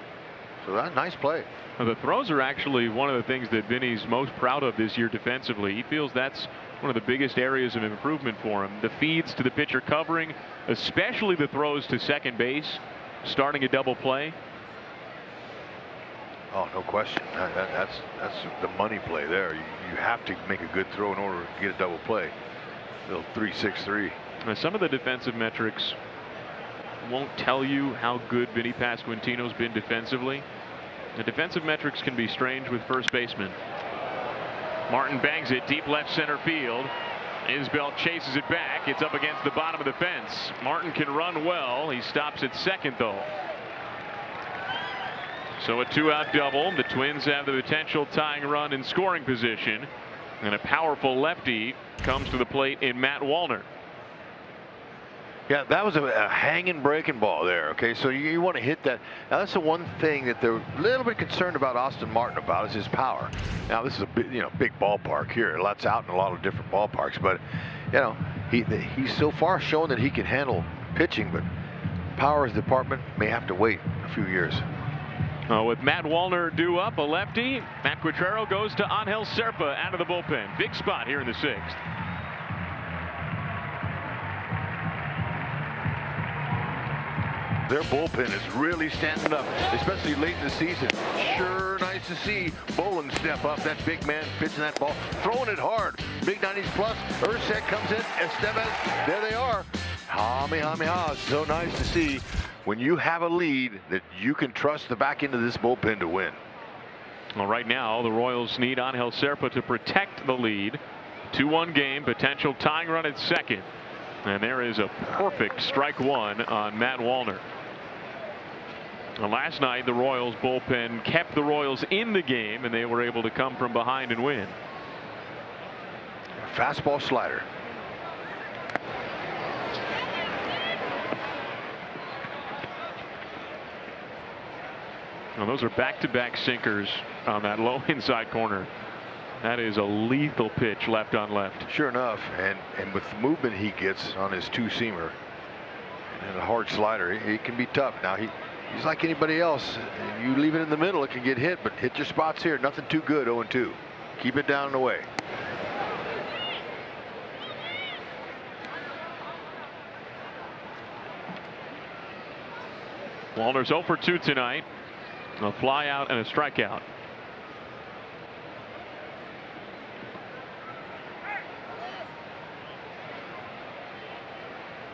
So that's a nice play. Now, the throws are actually one of the things that Vinny's most proud of this year defensively. He feels that's one of the biggest areas of improvement for him. The feeds to the pitcher covering, especially the throws to second base, starting a double play. Oh, no question. That's the money play there. You have to make a good throw in order to get a double play. Little 3-6-3. Now, some of the defensive metrics won't tell you how good Vinny Pasquantino's been defensively. The defensive metrics can be strange with first baseman. Martin bangs it deep left center field. Isbell chases it back. It's up against the bottom of the fence. Martin can run well. He stops at second, though. So a 2-out double. The Twins have the potential tying run in scoring position. And a powerful lefty comes to the plate in Matt Wallner. Yeah, that was a hanging breaking ball there. Okay, so you want to hit that. Now that's the one thing that they're a little bit concerned about Austin Martin about is his power. Now this is a big, big ballpark here. It lets out in a lot of different ballparks, but he's so far shown that he can handle pitching, but power department may have to wait a few years. With Matt Wallner due up, a lefty, Matt Quatrero goes to Angel Serpa out of the bullpen. Big spot here in the 6th. Their bullpen is really standing up, especially late in the season. Sure nice to see Bolin step up. That big man pitching that ball, throwing it hard. Big 90s plus. Urset comes in. Estevez, there they are. Ha. So nice to see when you have a lead that you can trust the back end of this bullpen to win. Well, right now, the Royals need Angel Serpa to protect the lead. 2-1 game, potential tying run at second. And there is a perfect strike 1 on Matt Wallner. Well, last night, the Royals bullpen kept the Royals in the game, and they were able to come from behind and win. Fastball slider. Well, those are back-to-back sinkers on that low inside corner. That is a lethal pitch left on left. Sure enough, and with the movement he gets on his 2-seamer and a hard slider, it can be tough. Now he's like anybody else. You leave it in the middle, it can get hit, but hit your spots here. Nothing too good. 0-2. Keep it down and away. Wallner's 0 for 2 tonight. A fly out and a strikeout.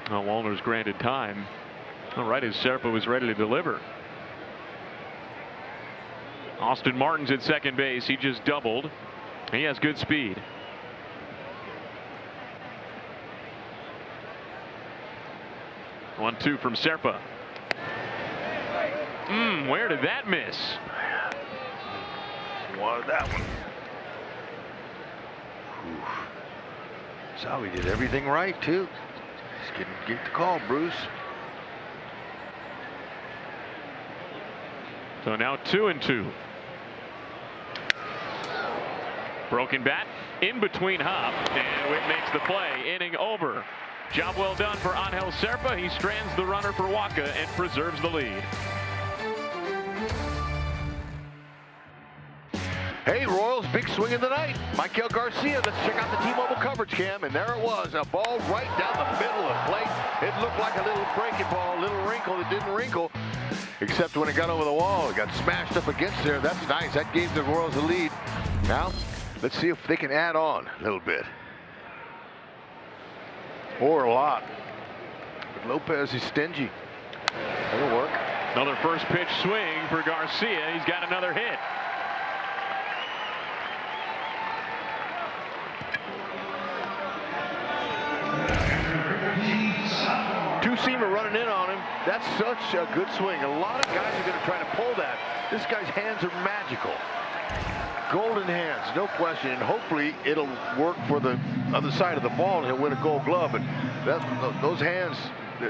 Now Wallner's granted time. All right, as Serpa was ready to deliver. Austin Martin's at second base. He just doubled. He has good speed. One, two from Serpa. Where did that miss? Wanted that one. So he did everything right too. Just get the call, Bruce. So now 2-2. Broken bat in between Hop, and Witt makes the play. Inning over. Job well done for Angel Serpa. He strands the runner for Waka and preserves the lead. Hey, Royals, big swing of the night. Michael Garcia. Let's check out the T-Mobile coverage cam, and there it was, a ball right down the middle of the plate. It looked like a little breaking ball, a little wrinkle that didn't wrinkle, except when it got over the wall. It got smashed up against there. That's nice. That gave the Royals a lead. Now, let's see if they can add on a little bit. Or a lot. But Lopez is stingy. That'll work. Another first pitch swing for Garcia. He's got another hit. Two-seamer running in on him. That's such a good swing. A lot of guys are going to try to pull that. This guy's hands are magical. Golden hands, no question. And hopefully it'll work for the other side of the ball and he'll win a Gold Glove. But those hands,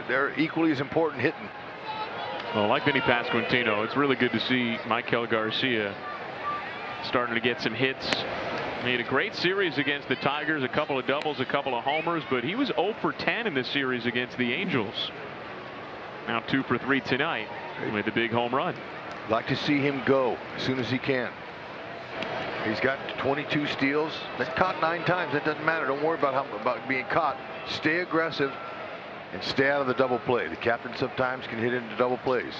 they're equally as important hitting. Well, like Vinny Pasquantino, it's really good to see Michael Garcia starting to get some hits. He had a great series against the Tigers, a couple of doubles, a couple of homers, but he was 0 for 10 in this series against the Angels. Now 2 for 3 tonight with the big home run. Like to see him go as soon as he can. He's got 22 steals. Been caught 9 times. That doesn't matter. Don't worry about being caught. Stay aggressive and stay out of the double play. The captain sometimes can hit into double plays.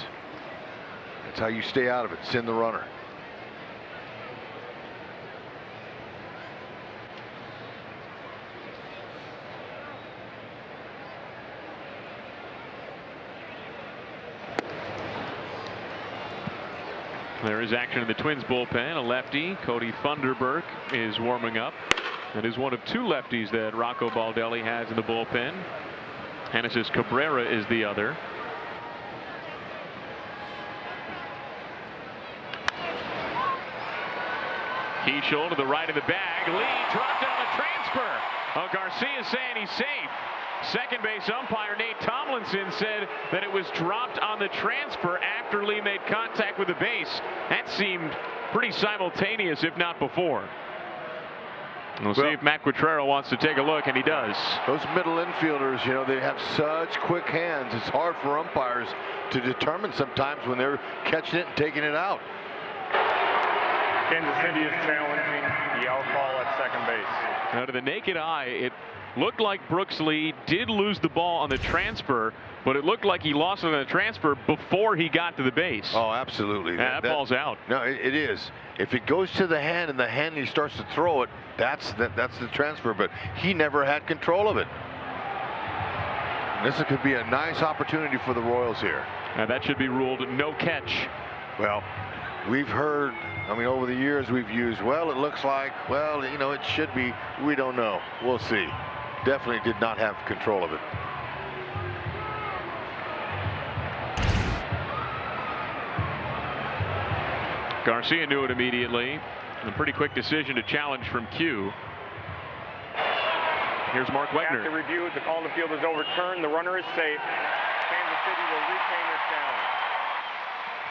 That's how you stay out of it. Send the runner. There is action in the Twins bullpen. A lefty, Cody Funderburk, is warming up. That is one of 2 lefties that Rocco Baldelli has in the bullpen. Genesis Cabrera is the other. Keishel to the right of the bag. Lee dropped on the transfer. Oh, Garcia saying he's safe. Second base umpire Nate Tomlinson said that it was dropped on the transfer after Lee made contact with the base. That seemed pretty simultaneous, if not before. We'll see if Matt Quatrero wants to take a look, and he does. Those middle infielders, you know, they have such quick hands. It's hard for umpires to determine sometimes when they're catching it and taking it out. Kansas City is challenging the out call at second base. Now, to the naked eye, it looked like Brooks Lee did lose the ball on the transfer, but it looked like he lost it on the transfer before he got to the base. Oh, absolutely. Yeah, that ball's out. No, it is. If it goes to the hand and the hand he starts to throw it, that's the transfer. But he never had control of it. And this could be a nice opportunity for the Royals here. Now that should be ruled no catch. Well, we've heard, I mean, over the years we've used, well, it looks like, well, you know, it should be. We don't know. We'll see. Definitely did not have control of it. Garcia knew it immediately. A pretty quick decision to challenge from Q. Here's Mark Wegner. After review, the call on the field is overturned. The runner is safe. Kansas City will retain their challenge.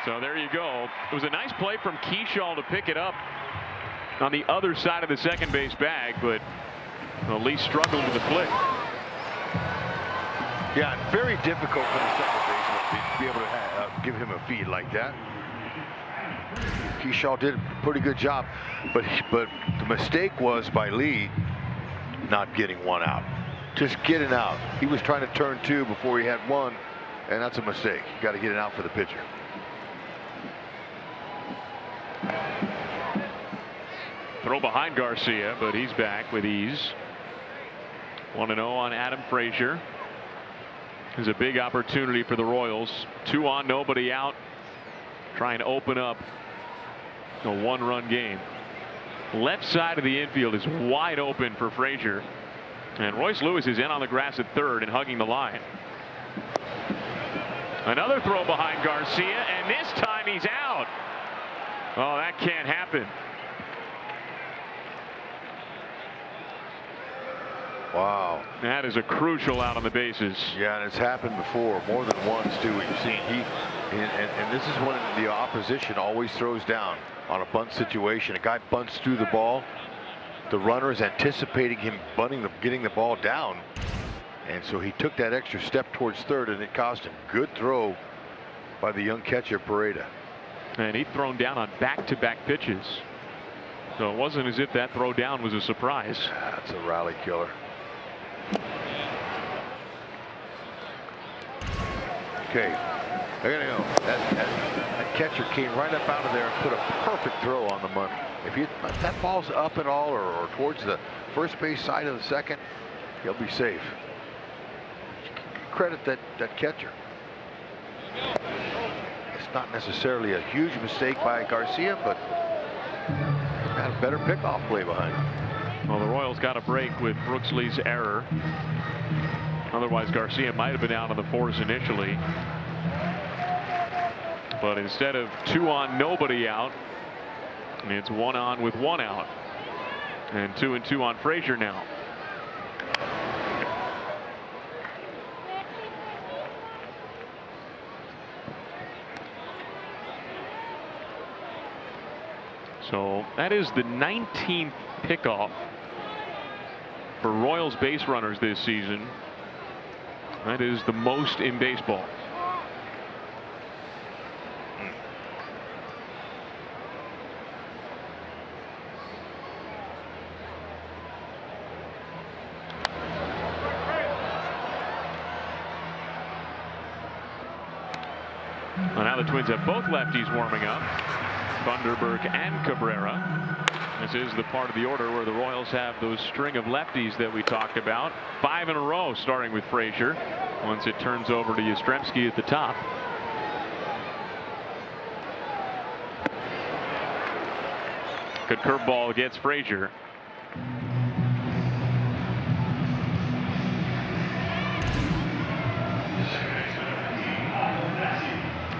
So there you go. It was a nice play from Keishel to pick it up on the other side of the second base bag, but Lee struggled with the flick. Yeah, very difficult for the second baseman to be able to give him a feed like that. Keishel did a pretty good job, but the mistake was by Lee not getting one out. Just getting out. He was trying to turn 2 before he had 1, And that's a mistake. You got to get it out for the pitcher. Throw behind Garcia, but he's back with ease. 1-0 on Adam Frazier. There's a big opportunity for the Royals. 2 on, nobody out. Try and open up a 1-run game. Left side of the infield is wide open for Frazier. And Royce Lewis is in on the grass at third and hugging the line. Another throw behind Garcia, and this time he's out. Oh, that can't happen. Wow. That is a crucial out on the bases. Yeah, and it's happened before, more than once too. You've seen and this is when the opposition always throws down on a bunt situation. A guy bunts through the ball. The runner is anticipating him getting the ball down. And so he took that extra step towards third, and it cost him. Good throw by the young catcher, Pareda. And he'd thrown down on back-to-back pitches. So it wasn't as if that throw down was a surprise. That's a rally killer. Okay, they're gonna go. That catcher came right up out of there and put a perfect throw on the money. If that ball's up at all or towards the first base side of the second, he'll be safe. Credit that catcher. It's not necessarily a huge mistake by Garcia, but got a better pickoff play behind him. Well, the Royals got a break with Brooksley's error. Otherwise, Garcia might have been out on the force initially. But instead of 2 on, nobody out, it's 1 on with 1 out. And 2-2 on Frazier now. So that is the 19th pickoff for Royals base runners this season. That is the most in baseball. Well, now the Twins have both lefties warming up, Bunderberg and Cabrera. This is the part of the order where the Royals have those string of lefties that we talked about. 5 in a row, starting with Frazier. Once it turns over to Yastrzemski at the top. Good curveball gets Frazier.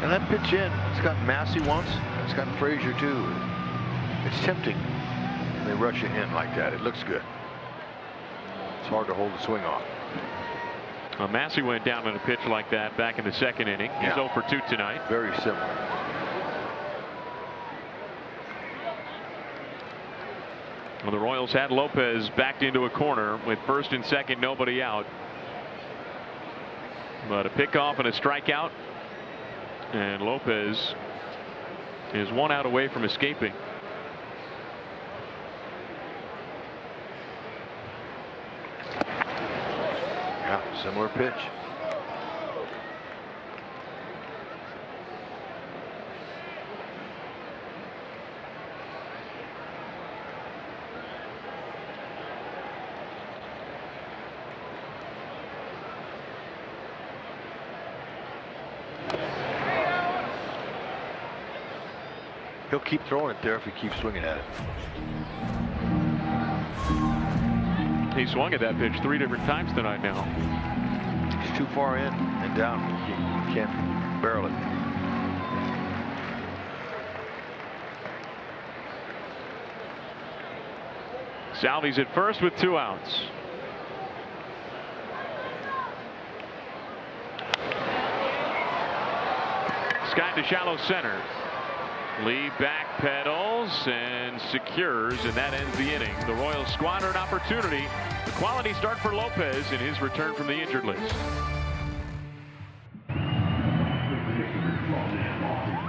And that pitch in, it's got Massey once, it's got Frazier too. It's tempting when they rush it in like that. It looks good. It's hard to hold the swing off. Well, Massey went down on a pitch like that back in the second inning. He's 0 for 2 tonight. Very similar. Well, the Royals had Lopez backed into a corner with first and second, nobody out. But a pickoff and a strikeout. And Lopez is 1 out away from escaping. Yeah, similar pitch. He'll keep throwing it there if he keeps swinging at it. He swung at that pitch 3 different times tonight now. He's too far in and down. You can't barrel it. Salvi's at first with 2 outs. Sky to shallow center. Lee backpedals and secures, and that ends the inning. The Royals squander an opportunity. A quality start for Lopez in his return from the injured list.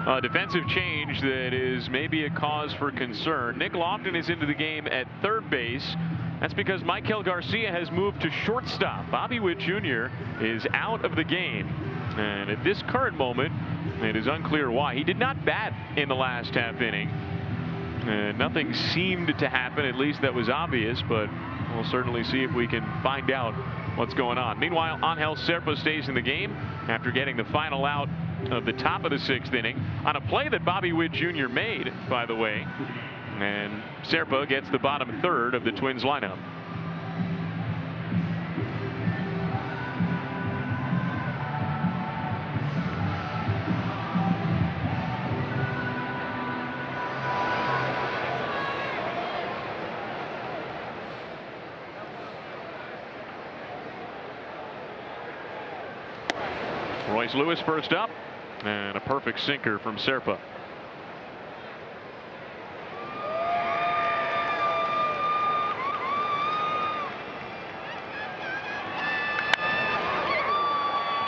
A defensive change that is maybe a cause for concern. Nick Lofton is into the game at third base. That's because Michael Garcia has moved to shortstop. Bobby Witt Jr. is out of the game. And at this current moment, it is unclear why. He did not bat in the last half inning. Nothing seemed to happen, at least that was obvious, but we'll certainly see if we can find out what's going on. Meanwhile, Angel Serpa stays in the game after getting the final out of the top of the 6th inning on a play that Bobby Witt Jr. made, by the way. And Serpa gets the bottom third of the Twins lineup. Royce Lewis first up, and a perfect sinker from Serpa.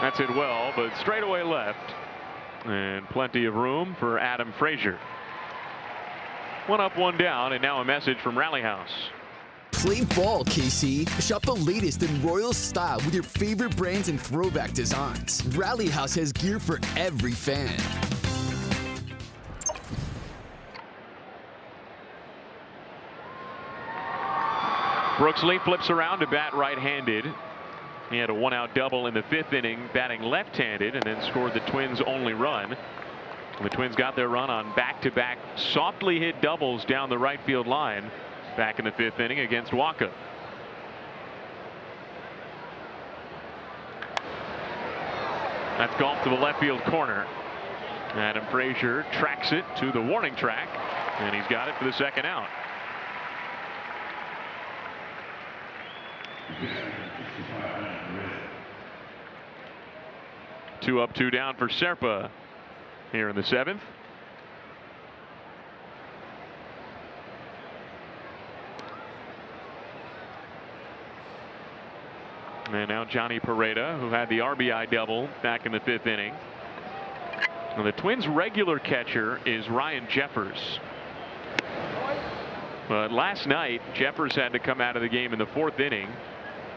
That's it well, but straightaway left, and plenty of room for Adam Frazier. 1 up, 1 down, and now a message from Rally House. Play ball, KC. Shop the latest in Royals style with your favorite brands and throwback designs. Rally House has gear for every fan. Brooksley flips around to bat right-handed. He had a 1-out double in the 5th inning, batting left-handed, and then scored the Twins' only run. The Twins got their run on back-to-back softly hit doubles down the right field line back in the 5th inning against Waka. That's golf to the left field corner. Adam Frazier tracks it to the warning track, and he's got it for the 2nd out. Two up, 2 down for Serpa here in the 7th. And now Johnny Pereda, who had the RBI double back in the 5th inning. Now the Twins' regular catcher is Ryan Jeffers. But last night, Jeffers had to come out of the game in the 4th inning.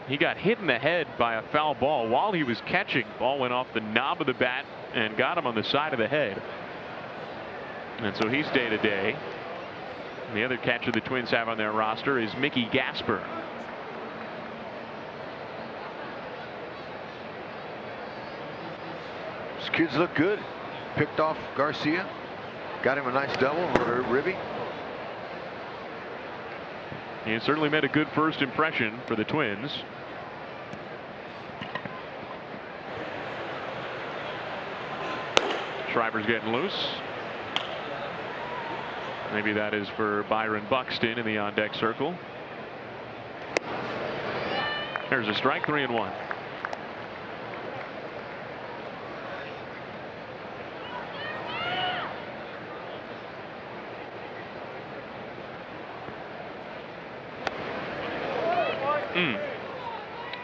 He got hit in the head by a foul ball while he was catching. Ball went off the knob of the bat and got him on the side of the head. And so he's day to day. And the other catcher the Twins have on their roster is Mickey Gasper. These kids look good. Picked off Garcia. Got him a nice double or ribby. He certainly made a good first impression for the Twins. Schreiber's getting loose. Maybe that is for Byron Buxton in the on-deck circle. There's a strike, 3-1.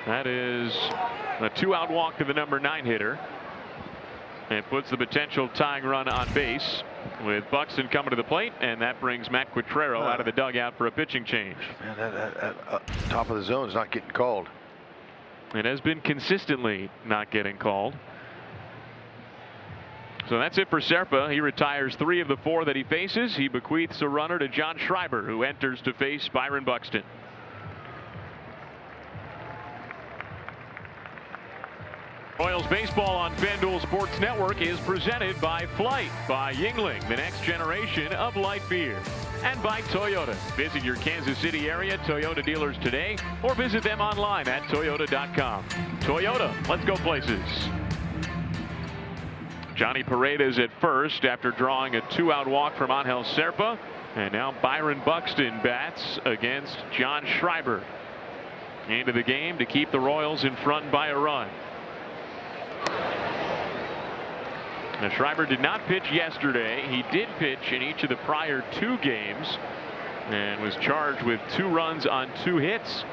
That is a 2-out walk to the number 9 hitter. It puts the potential tying run on base with Buxton coming to the plate, and that brings Matt Quatrero out of the dugout for a pitching change. Man, that top of the zone is not getting called. It has been consistently not getting called. So that's it for Serpa. He retires 3 of the 4 that he faces. He bequeaths a runner to John Schreiber, who enters to face Byron Buxton. Royals baseball on FanDuel Sports Network is presented by Flight, by Yingling, the next generation of light beer, and by Toyota. Visit your Kansas City area Toyota dealers today or visit them online at toyota.com. Toyota, let's go places. Johnny Pereda is at first after drawing a 2-out walk from Angel Serpa, and now Byron Buxton bats against John Schreiber. Into the game to keep the Royals in front by a run. Now Schreiber did not pitch yesterday. He did pitch in each of the prior 2 games and was charged with 2 runs on 2 hits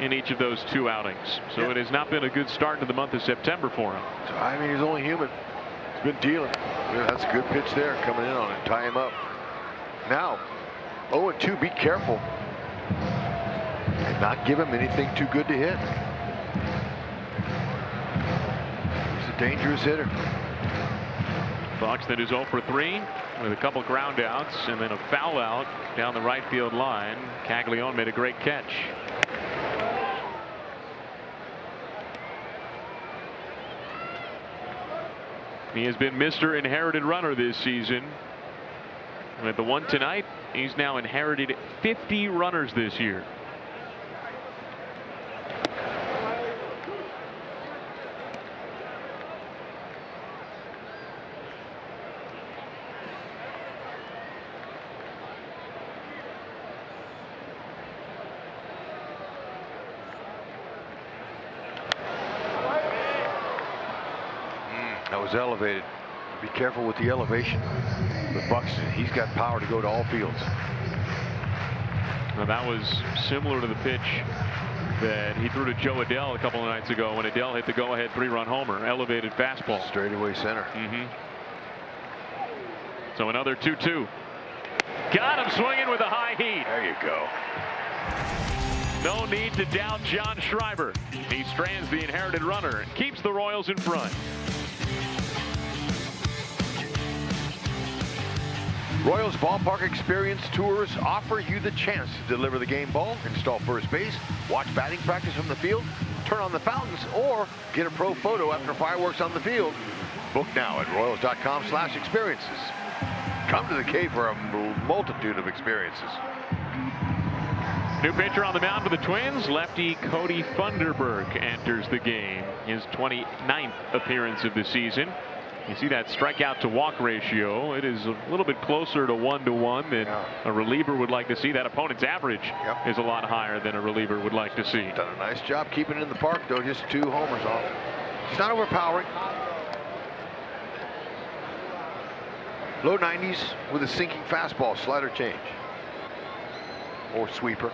in each of those 2 outings. So it has not been a good start to the month of September for him. I mean, he's only human. He's been dealing. Yeah, that's a good pitch there, coming in on it, tie him up. Now 0-2, be careful and not give him anything too good to hit. dangerous hitter. Buxton is 0 for 3 with a couple ground outs and then a foul out down the right field line. Caglione made a great catch. He has been Mr. Inherited Runner this season. With the one tonight, he's now inherited 50 runners this year. That was elevated. Be careful with the elevation. With Buxton, he's got power to go to all fields. Now that was similar to the pitch that he threw to Joe Adell a couple of nights ago when Adell hit the go-ahead 3-run homer. Elevated fastball. Straightaway center. So another 2-2. Got him swinging with a high heat. There you go. No need to doubt John Schreiber. He strands the inherited runner and keeps the Royals in front. Royals Ballpark Experience Tours offer you the chance to deliver the game ball, install first base, watch batting practice from the field, turn on the fountains, or get a pro photo after fireworks on the field. Book now at royals.com/experiences. Come to the Cave for a multitude of experiences. New pitcher on the mound for the Twins, lefty Cody Funderburk enters the game. His 29th appearance of the season. You see that strikeout to walk ratio. It is a little bit closer to 1-to-1 than a reliever would like to see. That opponent's average is a lot higher than a reliever would like to see. Done a nice job keeping it in the park, though. Just 2 homers off. It's not overpowering. Low 90s with a sinking fastball, slider change. Or sweeper.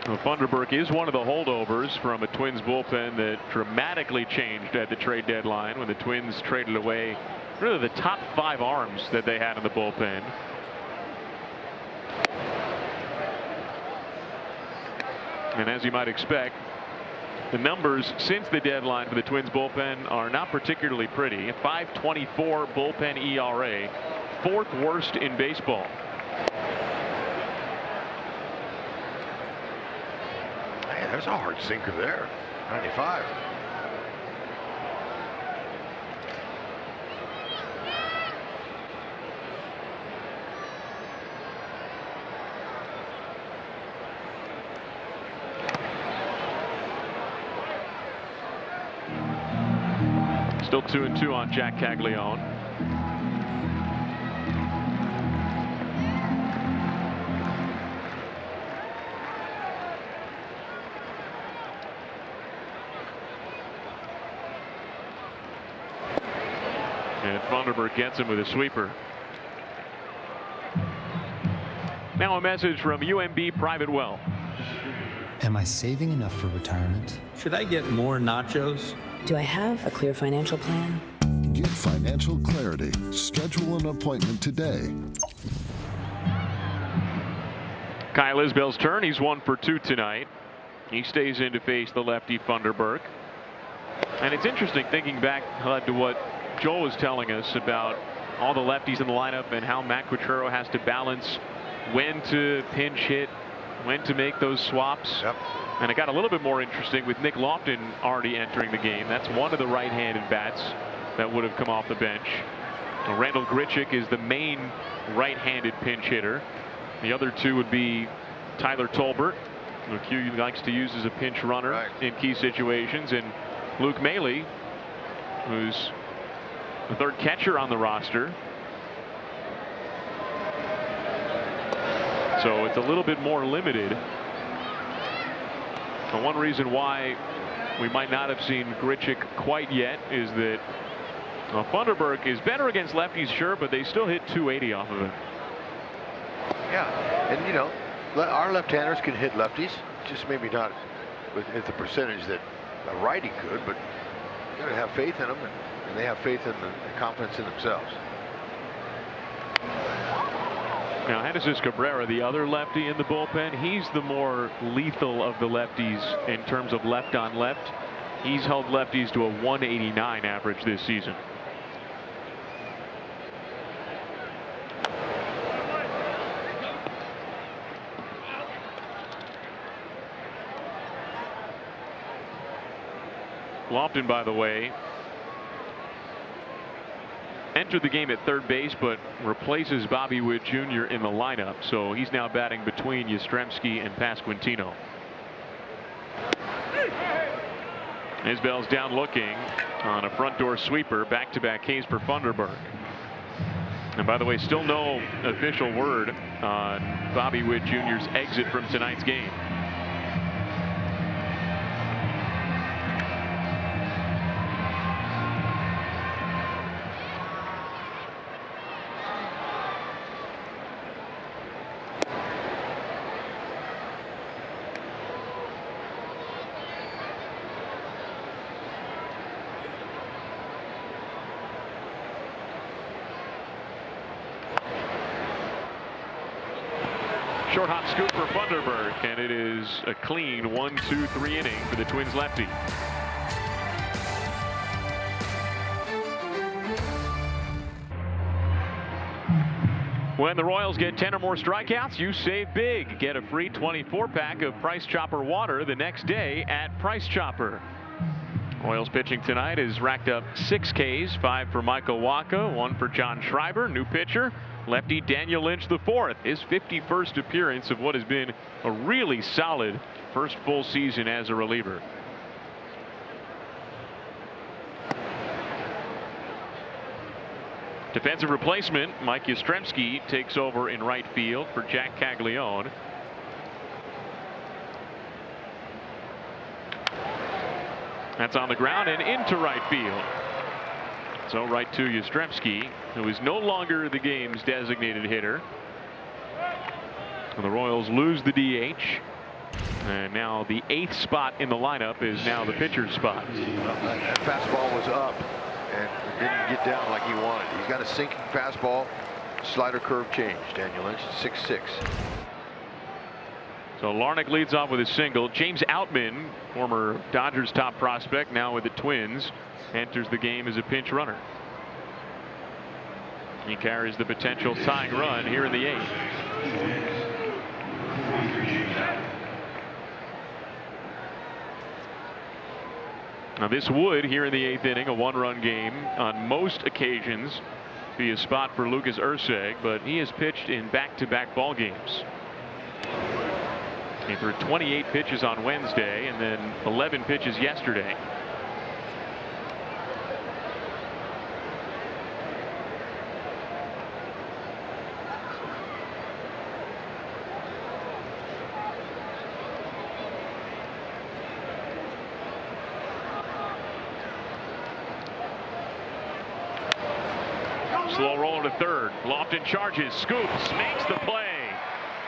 Well, Funderburk is one of the holdovers from a Twins bullpen that dramatically changed at the trade deadline when the Twins traded away really the top 5 arms that they had in the bullpen. And as you might expect, the numbers since the deadline for the Twins bullpen are not particularly pretty. A 5.24 bullpen ERA, 4th worst in baseball. There's a hard sinker there. 95. Still 2-2 on Jack Caglione. And Funderburk gets him with a sweeper. Now a message from UMB Private Wealth. Am I saving enough for retirement? Should I get more nachos? Do I have a clear financial plan? Get financial clarity. Schedule an appointment today. Kyle Isbell's turn. He's 1 for 2 tonight. He stays in to face the lefty Funderburk. And it's interesting thinking back to what Joel was telling us about all the lefties in the lineup and how Matt Quatrero has to balance when to pinch hit, when to make those swaps. And it got a little bit more interesting with Nick Lofton already entering the game. That's one of the right-handed bats that would have come off the bench. Randall Grichuk is the main right-handed pinch hitter. The other 2 would be Tyler Tolbert, who Q likes to use as a pinch runner in key situations, and Luke Maile, who's the 3rd catcher on the roster. So it's a little bit more limited. And one reason why we might not have seen Grichuk quite yet is that Funderburk is better against lefties, sure, but they still hit 280 off of him. Yeah, and you know, our left-handers can hit lefties, just maybe not with the percentage that a righty could, but you got to have faith in them, and they have faith in the confidence in themselves. Now, Genesis Cabrera, the other lefty in the bullpen, he's the more lethal of the lefties in terms of left on left. He's held lefties to a 189 average this season. Lofton, by the way, entered the game at third base, but replaces Bobby Witt Jr. in the lineup. So he's now batting between Yastrzemski and Pasquantino. Isbell's down looking on a front door sweeper. Back-to-back Ks for Funderburk. And by the way, still no official word on Bobby Witt Jr.'s exit from tonight's game. Short hop scoop for Funderburk, and it is a clean 1-2-3 inning for the Twins lefty. When the Royals get 10 or more strikeouts, you save big. Get a free 24-pack of Price Chopper water the next day at Price Chopper. Royals pitching tonight has racked up 6 Ks, 5 for Michael Wacha, 1 for John Schreiber, new pitcher. Lefty Daniel Lynch IV, his 51st appearance of what has been a really solid first full season as a reliever. Defensive replacement Mike Yastrzemski takes over in right field for Jack Caglione. That's on the ground and into right field. So right to Yastrzemski, who is no longer the game's designated hitter. And the Royals lose the DH. And now the 8th spot in the lineup is now the pitcher's spot. That fastball was up and it didn't get down like he wanted. He's got a sinking fastball, slider curve change. Daniel Lynch, 6'6". So Larnach leads off with a single. James Outman, former Dodgers top prospect, now with the Twins, enters the game as a pinch runner. He carries the potential tying run here in the 8th. Now this would, here in the 8th inning, a 1-run game on most occasions, be a spot for Lucas Erceg, but he has pitched in back-to-back ball games. He threw 28 pitches on Wednesday and then 11 pitches yesterday. Slow roller to third. Lofton charges, scoops, makes the play.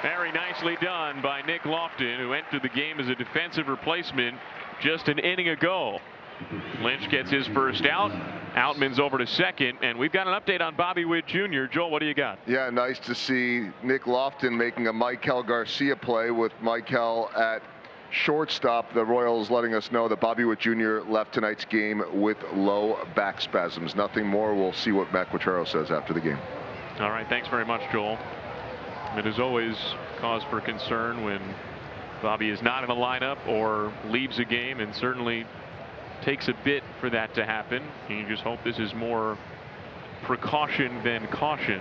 Very nicely done by Nick Lofton, who entered the game as a defensive replacement just an inning ago. Lynch gets his first out. Outman's over to second, and we've got an update on Bobby Witt Jr. Joel, what do you got? Yeah, nice to see Nick Lofton making a Michael Garcia play with Michael at shortstop. The Royals letting us know that Bobby Witt Jr. left tonight's game with low back spasms. Nothing more. We'll see what Matt Quatraro says after the game. All right, thanks very much, Joel. It is always cause for concern when Bobby is not in the lineup or leaves a game, and certainly takes a bit for that to happen. And you just hope this is more precaution than caution.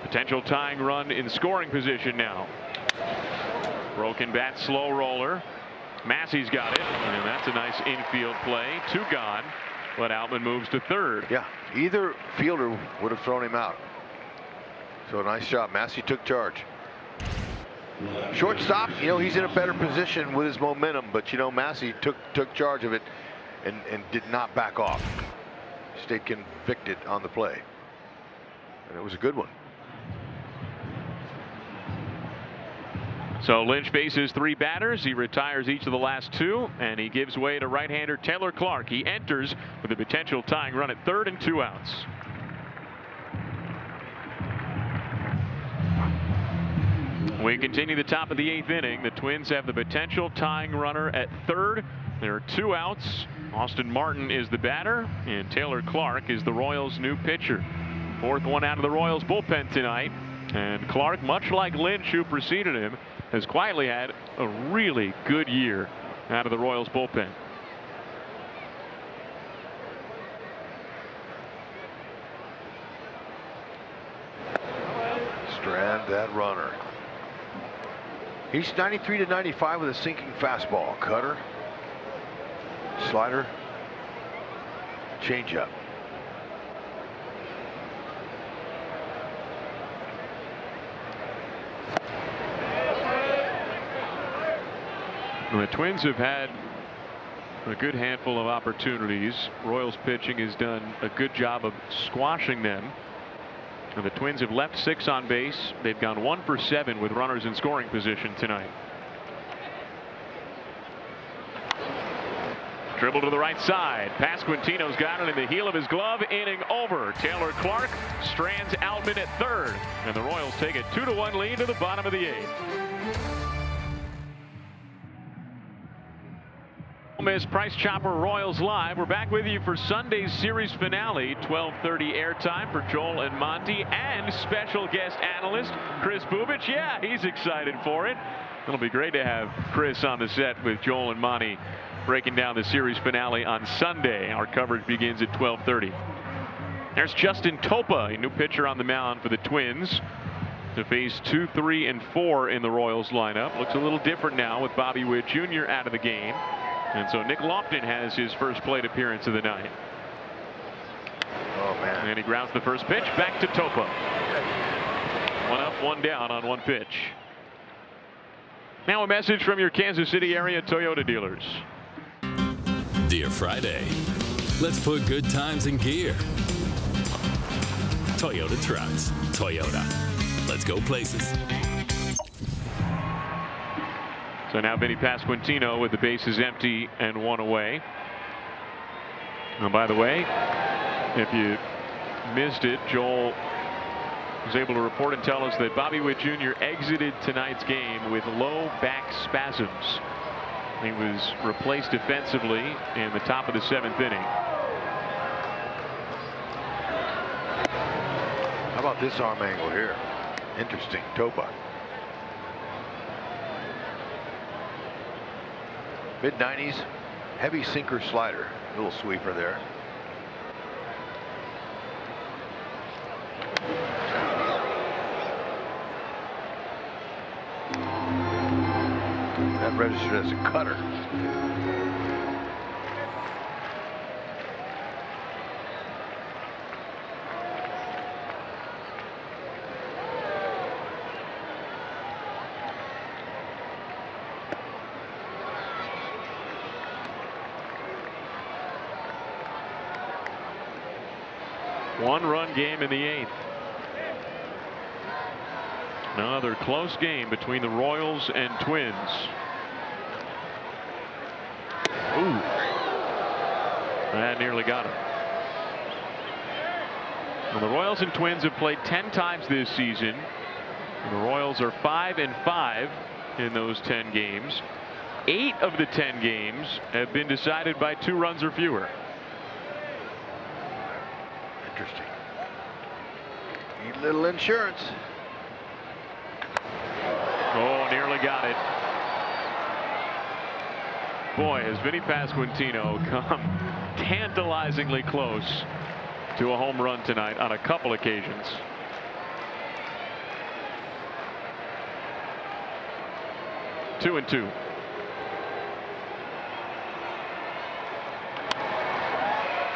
Potential tying run in scoring position now. Broken bat, slow roller. Massey's got it, and that's a nice infield play. 2 gone, but Outman moves to third. Yeah, either fielder would have thrown him out. So nice job. Massey took charge. Shortstop, you know, he's in a better position with his momentum, but you know, Massey took charge of it and did not back off. Stayed convicted on the play, and it was a good one. So Lynch faces 3 batters. He retires each of the last 2, and he gives way to right-hander Taylor Clark. He enters with a potential tying run at 3rd and 2 outs. We continue the top of the 8th inning. The Twins have the potential tying runner at 3rd. There are 2 outs. Austin Martin is the batter, and Taylor Clark is the Royals' new pitcher. 4th one out of the Royals bullpen tonight. And Clark, much like Lynch, who preceded him, has quietly had a really good year out of the Royals bullpen. Strand that runner. He's 93 to 95 with a sinking fastball. Cutter, slider, changeup. The Twins have had a good handful of opportunities. Royals pitching has done a good job of squashing them. And the Twins have left 6 on base. They've gone 1 for 7 with runners in scoring position tonight. Dribble to the right side. Pasquantino's got it in the heel of his glove. Inning over. Taylor Clark strands Outman at 3rd. And the Royals take a 2-1 lead to the bottom of the 8th. Miss Price Chopper Royals Live. We're back with you for Sunday's series finale. 12:30 airtime for Joel and Monty and special guest analyst Chris Bubich. Yeah, he's excited for it. It'll be great to have Chris on the set with Joel and Monty breaking down the series finale on Sunday. Our coverage begins at 12:30. There's Justin Topa, a new pitcher on the mound for the Twins, to face 2, 3, and 4 in the Royals lineup. Looks a little different now with Bobby Witt Jr. out of the game. And so Nick Lofton has his first plate appearance of the night. Oh, man. And he grounds the first pitch back to Topa. 1 up, 1 down on 1 pitch. Now a message from your Kansas City area Toyota dealers. Dear Friday, let's put good times in gear. Toyota trucks. Toyota. Let's go places. So now Vinny Pasquantino with the bases empty and 1 away. And by the way, if you missed it, Joel was able to report and tell us that Bobby Witt Jr. exited tonight's game with low back spasms. He was replaced defensively in the top of the 7th inning. How about this arm angle here? Interesting. Topa. Mid-90s, heavy sinker slider. Little sweeper there. That registered as a cutter. One-run game in the 8th. Another close game between the Royals and Twins. Ooh. That nearly got him. Well, the Royals and Twins have played 10 times this season. And the Royals are 5-5 in those 10 games. 8 of the 10 games have been decided by 2 runs or fewer. Interesting. Need a little insurance. Oh, nearly got it. Boy, has Vinny Pasquantino come tantalizingly close to a home run tonight on a couple occasions. Two and 2.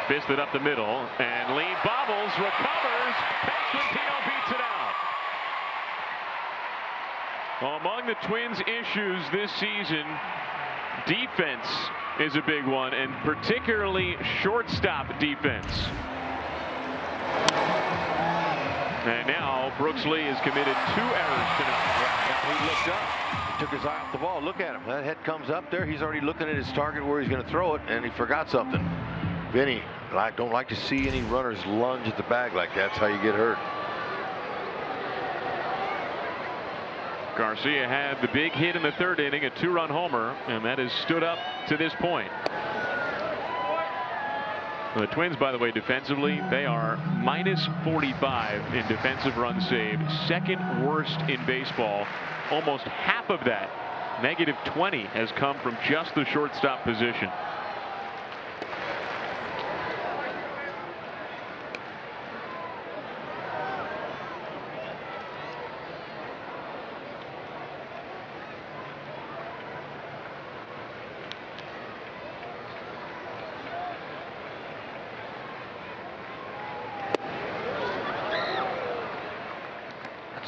Fisted up the middle, and Lee bobbles, recovers. Pasquantino beats it out. Well, among the Twins' issues this season, defense is a big one, and particularly shortstop defense. And now Brooks Lee has committed 2 errors tonight. Yeah, he looked up. took his eye off the ball. Look at him. That head comes up there. He's already looking at his target where he's going to throw it, and he forgot something. Vinny, I don't like to see any runners lunge at the bag like that. That's how you get hurt. Garcia had the big hit in the third inning, a 2-run homer, and that has stood up to this point. The Twins, by the way, defensively, they are -45 in defensive run saved, second worst in baseball. Almost half of that, -20, has come from just the shortstop position.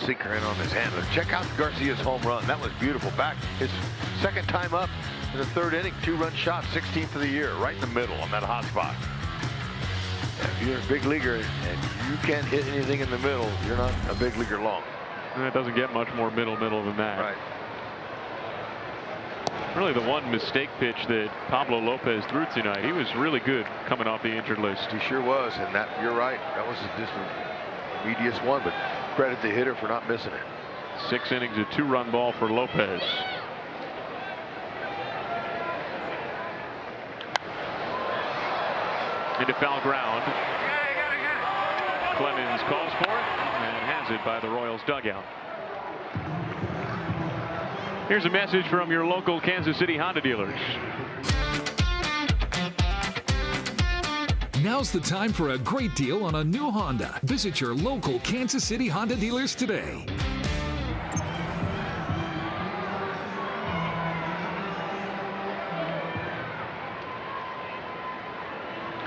Sinker in on his hand. Let's check out Garcia's home run. That was beautiful. Back his second time up in the third inning. 2-run shot, 16th of the year, right in the middle on that hot spot. If you're a big leaguer and you can't hit anything in the middle, you're not a big leaguer long. And it doesn't get much more middle than that. Right. Really the one mistake pitch that Pablo Lopez threw tonight. He was really good coming off the injured list. He sure was, and that, you're right, that was just the medius one, but credit the hitter for not missing it. 6 innings, a 2-run ball for Lopez. Into foul ground. Clemens calls for it and has it by the Royals dugout. Here's a message from your local Kansas City Honda dealers. Now's the time for a great deal on a new Honda. Visit your local Kansas City Honda dealers today.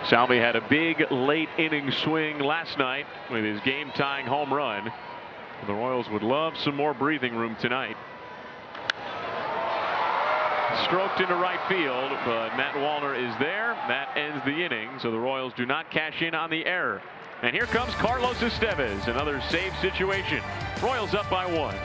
Salvi had a big late inning swing last night with his game-tying home run. The Royals would love some more breathing room tonight. Stroked into right field, but Matt Wallner is there. That ends the inning, so the Royals do not cash in on the error. And here comes Carlos Estevez, another save situation. Royals up by 1.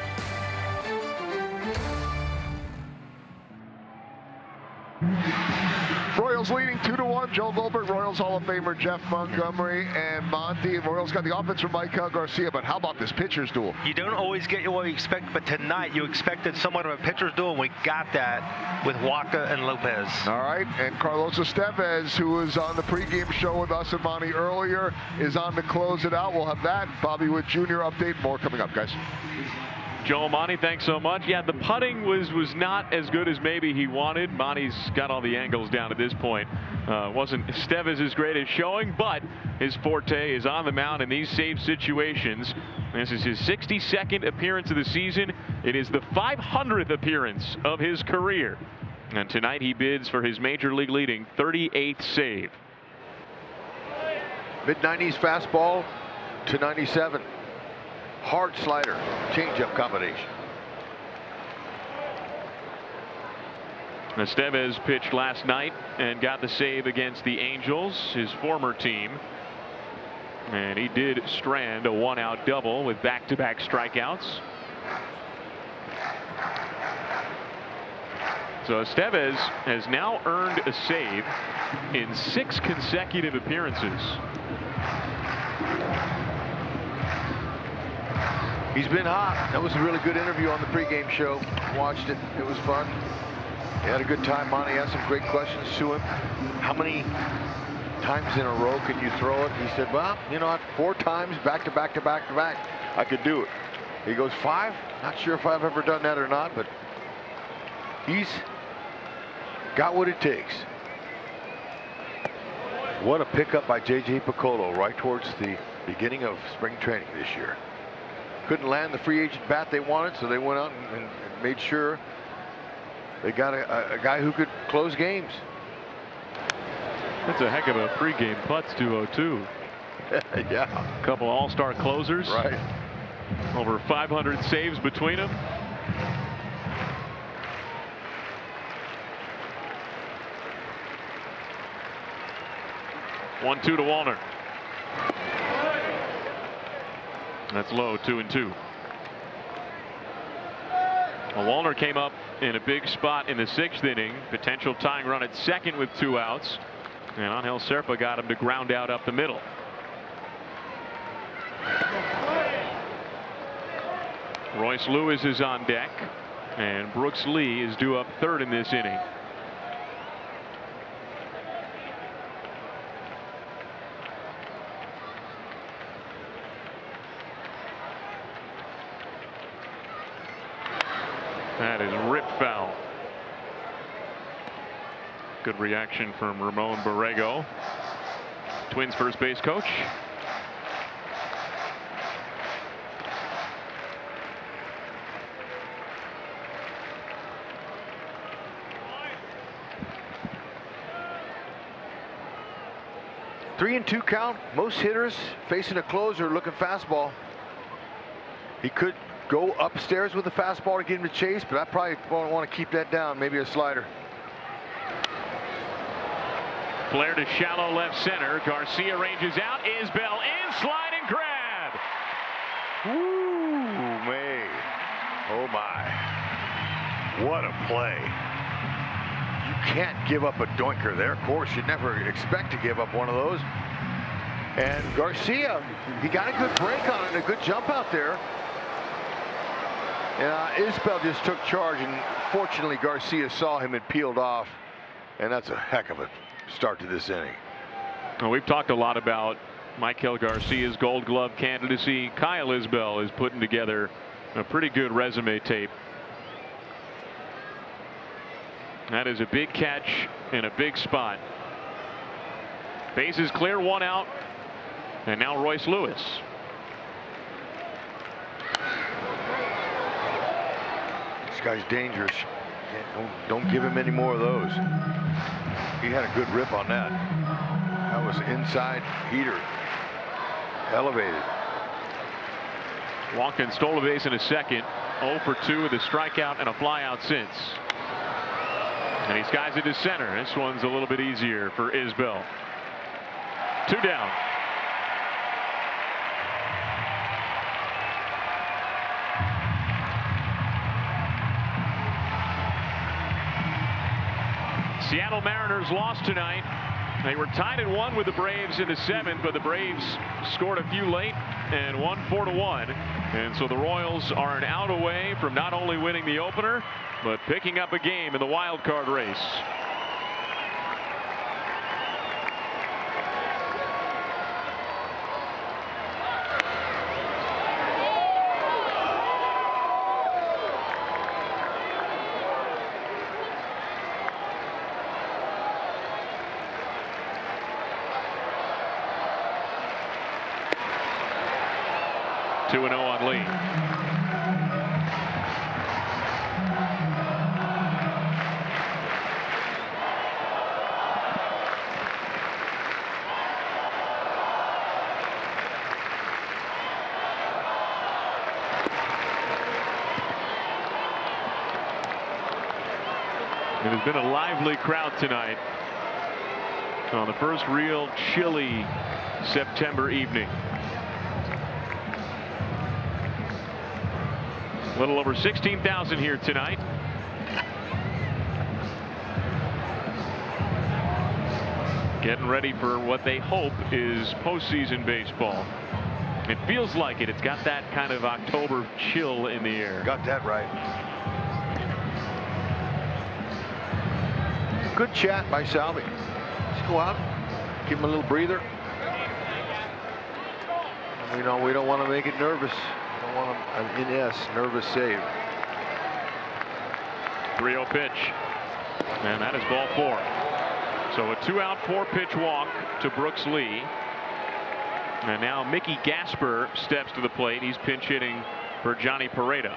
Royals leading 2-1. Joe Gilbert, Royals Hall of Famer Jeff Montgomery, and Monty. And Royals got the offense from Michael Garcia. But how about this pitcher's duel? You don't always get what you expect, but tonight you expected somewhat of a pitcher's duel, and we got that with Waka and Lopez. All right, and Carlos Estevez, who was on the pregame show with us and Monty earlier, is on to close it out. We'll have that Bobby Wood Jr. update. More coming up, guys. Joel, Monty, thanks so much. Yeah, the putting was not as good as maybe he wanted. Monty's got all the angles down at this point. Wasn't Estevez's greatest showing, but his forte is on the mound in these save situations. This is his 62nd appearance of the season. It is the 500th appearance of his career. And tonight he bids for his major league leading 38th save. Mid-90s fastball to 97. Hard slider, changeup combination. Estevez pitched last night and got the save against the Angels, his former team. And he did strand a 1-out double with back-to-back strikeouts. So Estevez has now earned a save in 6 consecutive appearances. He's been hot. That was a really good interview on the pregame show. Watched it. It was fun. He had a good time. Monty asked some great questions to him. How many times in a row can you throw it? He said, well, you know, 4 times back to back to back to back, I could do it. He goes, 5? Not sure if I've ever done that or not, but he's got what it takes. What a pickup by J.J. Piccolo right towards the beginning of spring training this year. Couldn't land the free agent bat they wanted, so they went out and made sure they got a guy who could close games. That's a heck of a pregame putts, 202. Yeah. A couple all-star closers. Right. Over 500 saves between them. One-two to Wallner. That's low, 2-2. Well, Wallner came up in a big spot in the 6th inning. Potential tying run at second with 2 outs. And Angel Serpa got him to ground out up the middle. Royce Lewis is on deck. And Brooks Lee is due up 3rd in this inning. That is ripped foul. Good reaction from Ramon Borrego, Twins first base coach. Three and 2 count. Most hitters facing a closer looking fastball. He could go upstairs with a fastball to get him to chase, but I probably won't want to keep that down. Maybe a slider. Flare to shallow left center. Garcia ranges out. Isbell in, slide and grab. Ooh, May. Oh my. What a play. You can't give up a doinker there. Of course, you'd never expect to give up one of those. And Garcia, he got a good break on it and a good jump out there. Isbell just took charge, and fortunately Garcia saw him and peeled off, and that's a heck of a start to this inning. Well, we've talked a lot about Michael Garcia's Gold Glove candidacy. Kyle Isbell is putting together a pretty good resume tape. That is a big catch in a big spot. Bases clear, 1 out, and now Royce Lewis. This guy's dangerous. Don't give him any more of those. He had a good rip on that. That was inside heater. Elevated. Walked and stole a base in a second. 0 for 2 with a strikeout and a flyout since. And he skies it to center. This one's a little bit easier for Isbell. 2 down. Seattle Mariners lost tonight. They were tied at 1 with the Braves in the 7th, but the Braves scored a few late and won 4-1. And so the Royals are an out away from not only winning the opener, but picking up a game in the wild card race. Two 2-0 on Lee. It has been a lively crowd tonight on the first real chilly September evening. A little over 16,000 here tonight. Getting ready for what they hope is postseason baseball. It feels like it. It's got that kind of October chill in the air. Got that right. Good chat by Salvi. Let's go out, give him a little breather. We don't want to make it nervous. We don't want an nervous save. 3-0 pitch, and that is ball 4. So a 2-out 4-pitch walk to Brooks Lee. And now Mickey Gasper steps to the plate. He's pinch hitting for Johnny Pareda.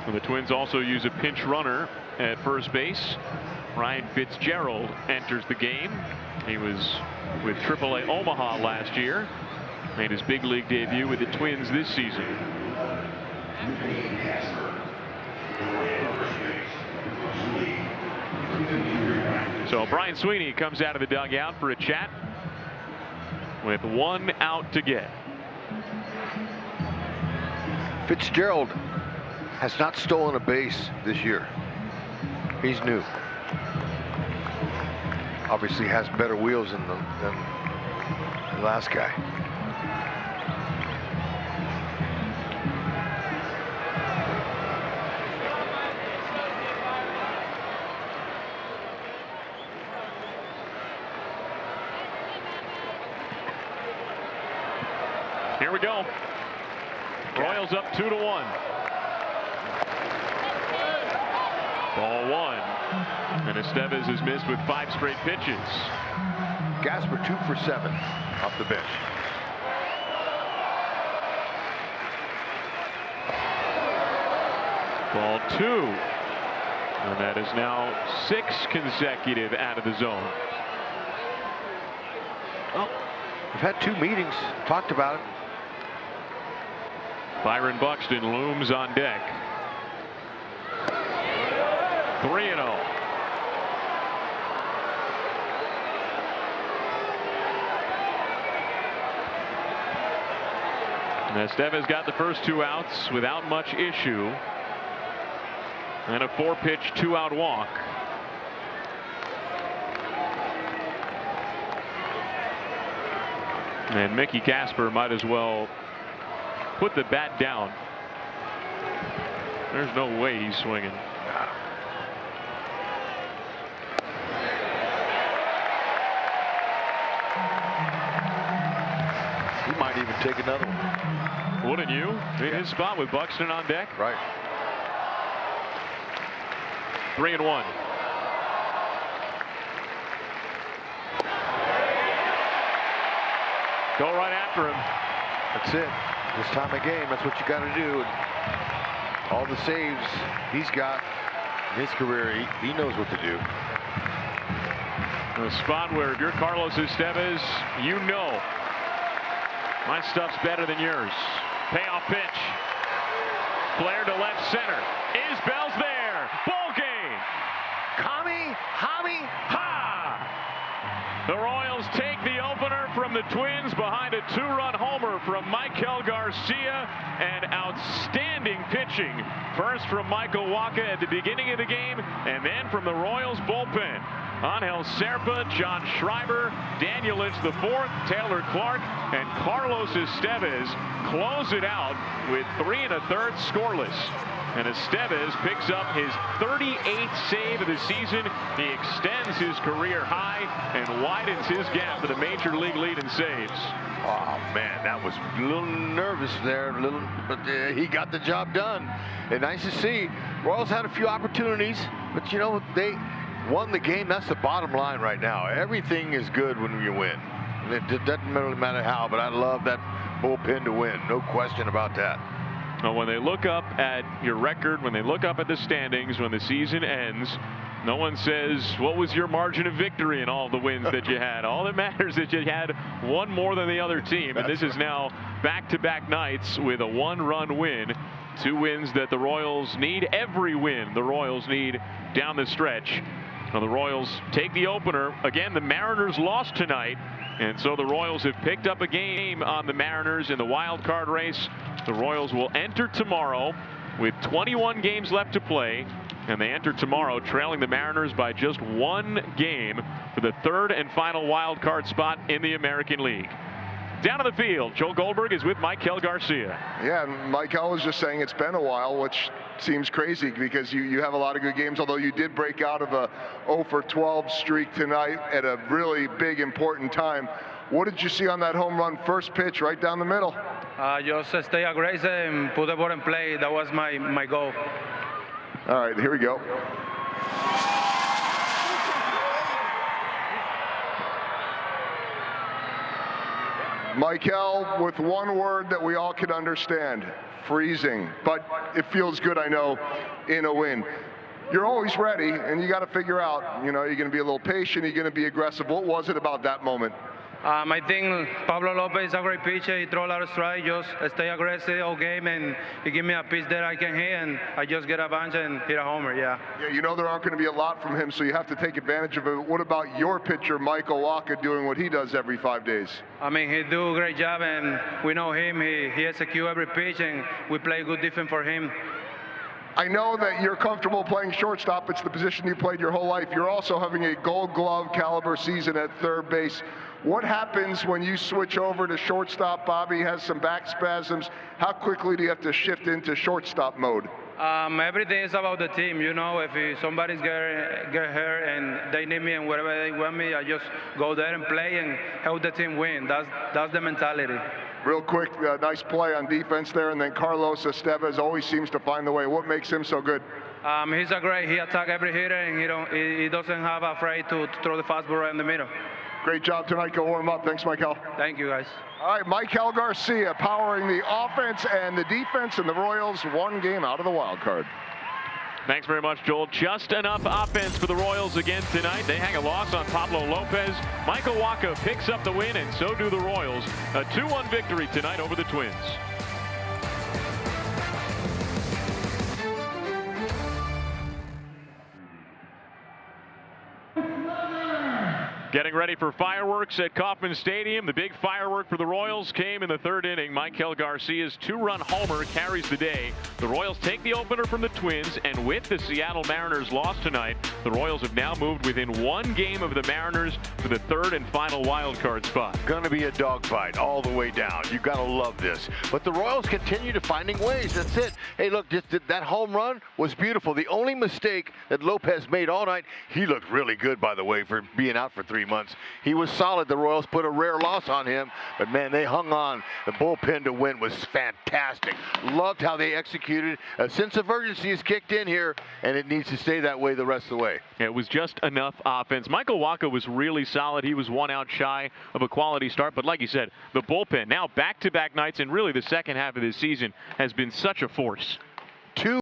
And the Twins also use a pinch runner at first base. Ryan Fitzgerald enters the game. He was with AAA Omaha last year. Made his big league debut with the Twins this season. So Brian Sweeney comes out of the dugout for a chat with 1 out to get. Fitzgerald has not stolen a base this year. He's new. Obviously has better wheels than the last guy. Here we go. Royals up 2-1. Ball 1. And Estevez has missed with 5 straight pitches. Gasper 2 for 7 off the bench. Ball 2. And that is now 6 consecutive out of the zone. Well, we've had 2 meetings, talked about it. Byron Buxton looms on deck. 3-0. Estevez got the first 2 outs without much issue. And a 4-pitch 2-out walk. And Mickey Casper might as well put the bat down. There's no way he's swinging. He might even take another one. Wouldn't you? In his spot with Buxton on deck. Right. 3-1. Go right after him. That's it. This time of game, that's what you got to do. And all the saves he's got in his career, he knows what to do. A spot where if you're Carlos Estevez, you know my stuff's better than yours. Payoff pitch. Flare to left center. Isbell's there. Ball game. Kami, Hami, Ha! The Royals take the opener from the Twins behind a 2-run homer from Michael Garcia, and outstanding pitching. First from Michael Wacha at the beginning of the game, and then from the Royals bullpen. Angel Serpa, John Schreiber, Daniel Lynch IV, Taylor Clark, and Carlos Estevez close it out with 3 1/3 scoreless. And Estevez picks up his 38th save of the season. He extends his career high and widens his gap to the major league lead in saves. Oh man, that was a little nervous there, but he got the job done. And nice to see. Royals had a few opportunities, but you know, they won the game. That's the bottom line right now. Everything is good when you win. It doesn't really matter how, but I love that bullpen to win. No question about that. Now, when they look up at your record, when they look up at the standings, when the season ends, no one says, what was your margin of victory in all the wins that you had? All that matters is that you had one more than the other team. And this is now back-to-back nights with a 1-run win. 2 wins that the Royals need. Every win the Royals need down the stretch. Now, the Royals take the opener. Again, the Mariners lost tonight. And so the Royals have picked up a game on the Mariners in the wild card race. The Royals will enter tomorrow with 21 games left to play. And they enter tomorrow trailing the Mariners by just 1 game for the 3rd and final wild card spot in the American League. Down to the field, Joe Goldberg is with Michael Garcia. Yeah, and Michael was just saying it's been a while, which seems crazy because you have a lot of good games, although you did break out of a 0-for-12 streak tonight at a really big, important time. What did you see on that home run first pitch right down the middle? Just stay aggressive and put the ball in play. That was my goal. All right, here we go. Michael, with one word that we all could understand, freezing. But it feels good, I know, in a win. You're always ready, and you got to figure out, you know, you're going to be a little patient, you're going to be aggressive. What was it about that moment? I think Pablo Lopez is a great pitcher. He throws a lot of strikes, just stay aggressive all game, and he give me a pitch that I can hit, and I just get a bunch and hit a homer, yeah. Yeah, you know there aren't going to be a lot from him, so you have to take advantage of it. What about your pitcher, Michael Waka, doing what he does every 5 days? I mean, he do a great job, and we know him. He execute every pitch, and we play good defense for him. I know that you're comfortable playing shortstop. It's the position you played your whole life. You're also having a Gold Glove caliber season at third base. What happens when you switch over to shortstop? Bobby has some back spasms. How quickly do you have to shift into shortstop mode? Everything is about the team, you know. If somebody's get hurt and they need me and wherever they want me, I just go there and play and help the team win. That's the mentality. Real quick, nice play on defense there, and then Carlos Estevez always seems to find the way. What makes him so good? He's a great. He attacks every hitter, and he doesn't have afraid to throw the fastball right in the middle. Great job tonight. Go warm up. Thanks, Michael. Thank you, guys. All right, Michael Garcia powering the offense and the defense, and the Royals one game out of the wild card. Thanks very much, Joel. Just enough offense for the Royals again tonight. They hang a loss on Pablo Lopez. Michael Waka picks up the win, and so do the Royals. A 2-1 victory tonight over the Twins. Getting ready for fireworks at Kauffman Stadium. The big firework for the Royals came in the third inning. Michael Garcia's two-run homer carries the day. The Royals take the opener from the Twins, and with the Seattle Mariners loss tonight, the Royals have now moved within one game of the Mariners for the third and final wild card spot. Going to be a dogfight all the way down. You got to love this. But the Royals continue to finding ways. That's it. Hey, look, that home run was beautiful. The only mistake that Lopez made all night, he looked really good, by the way, for being out for 3 months. He was solid. The Royals put a rare loss on him, but man, they hung on. The bullpen to win was fantastic. Loved how they executed. A sense of urgency is kicked in here, and it needs to stay that way the rest of the way. It was just enough offense. Michael Waka was really solid. He was 1 out shy of a quality start, but like you said, the bullpen now back-to-back nights, and really the second half of this season has been such a force.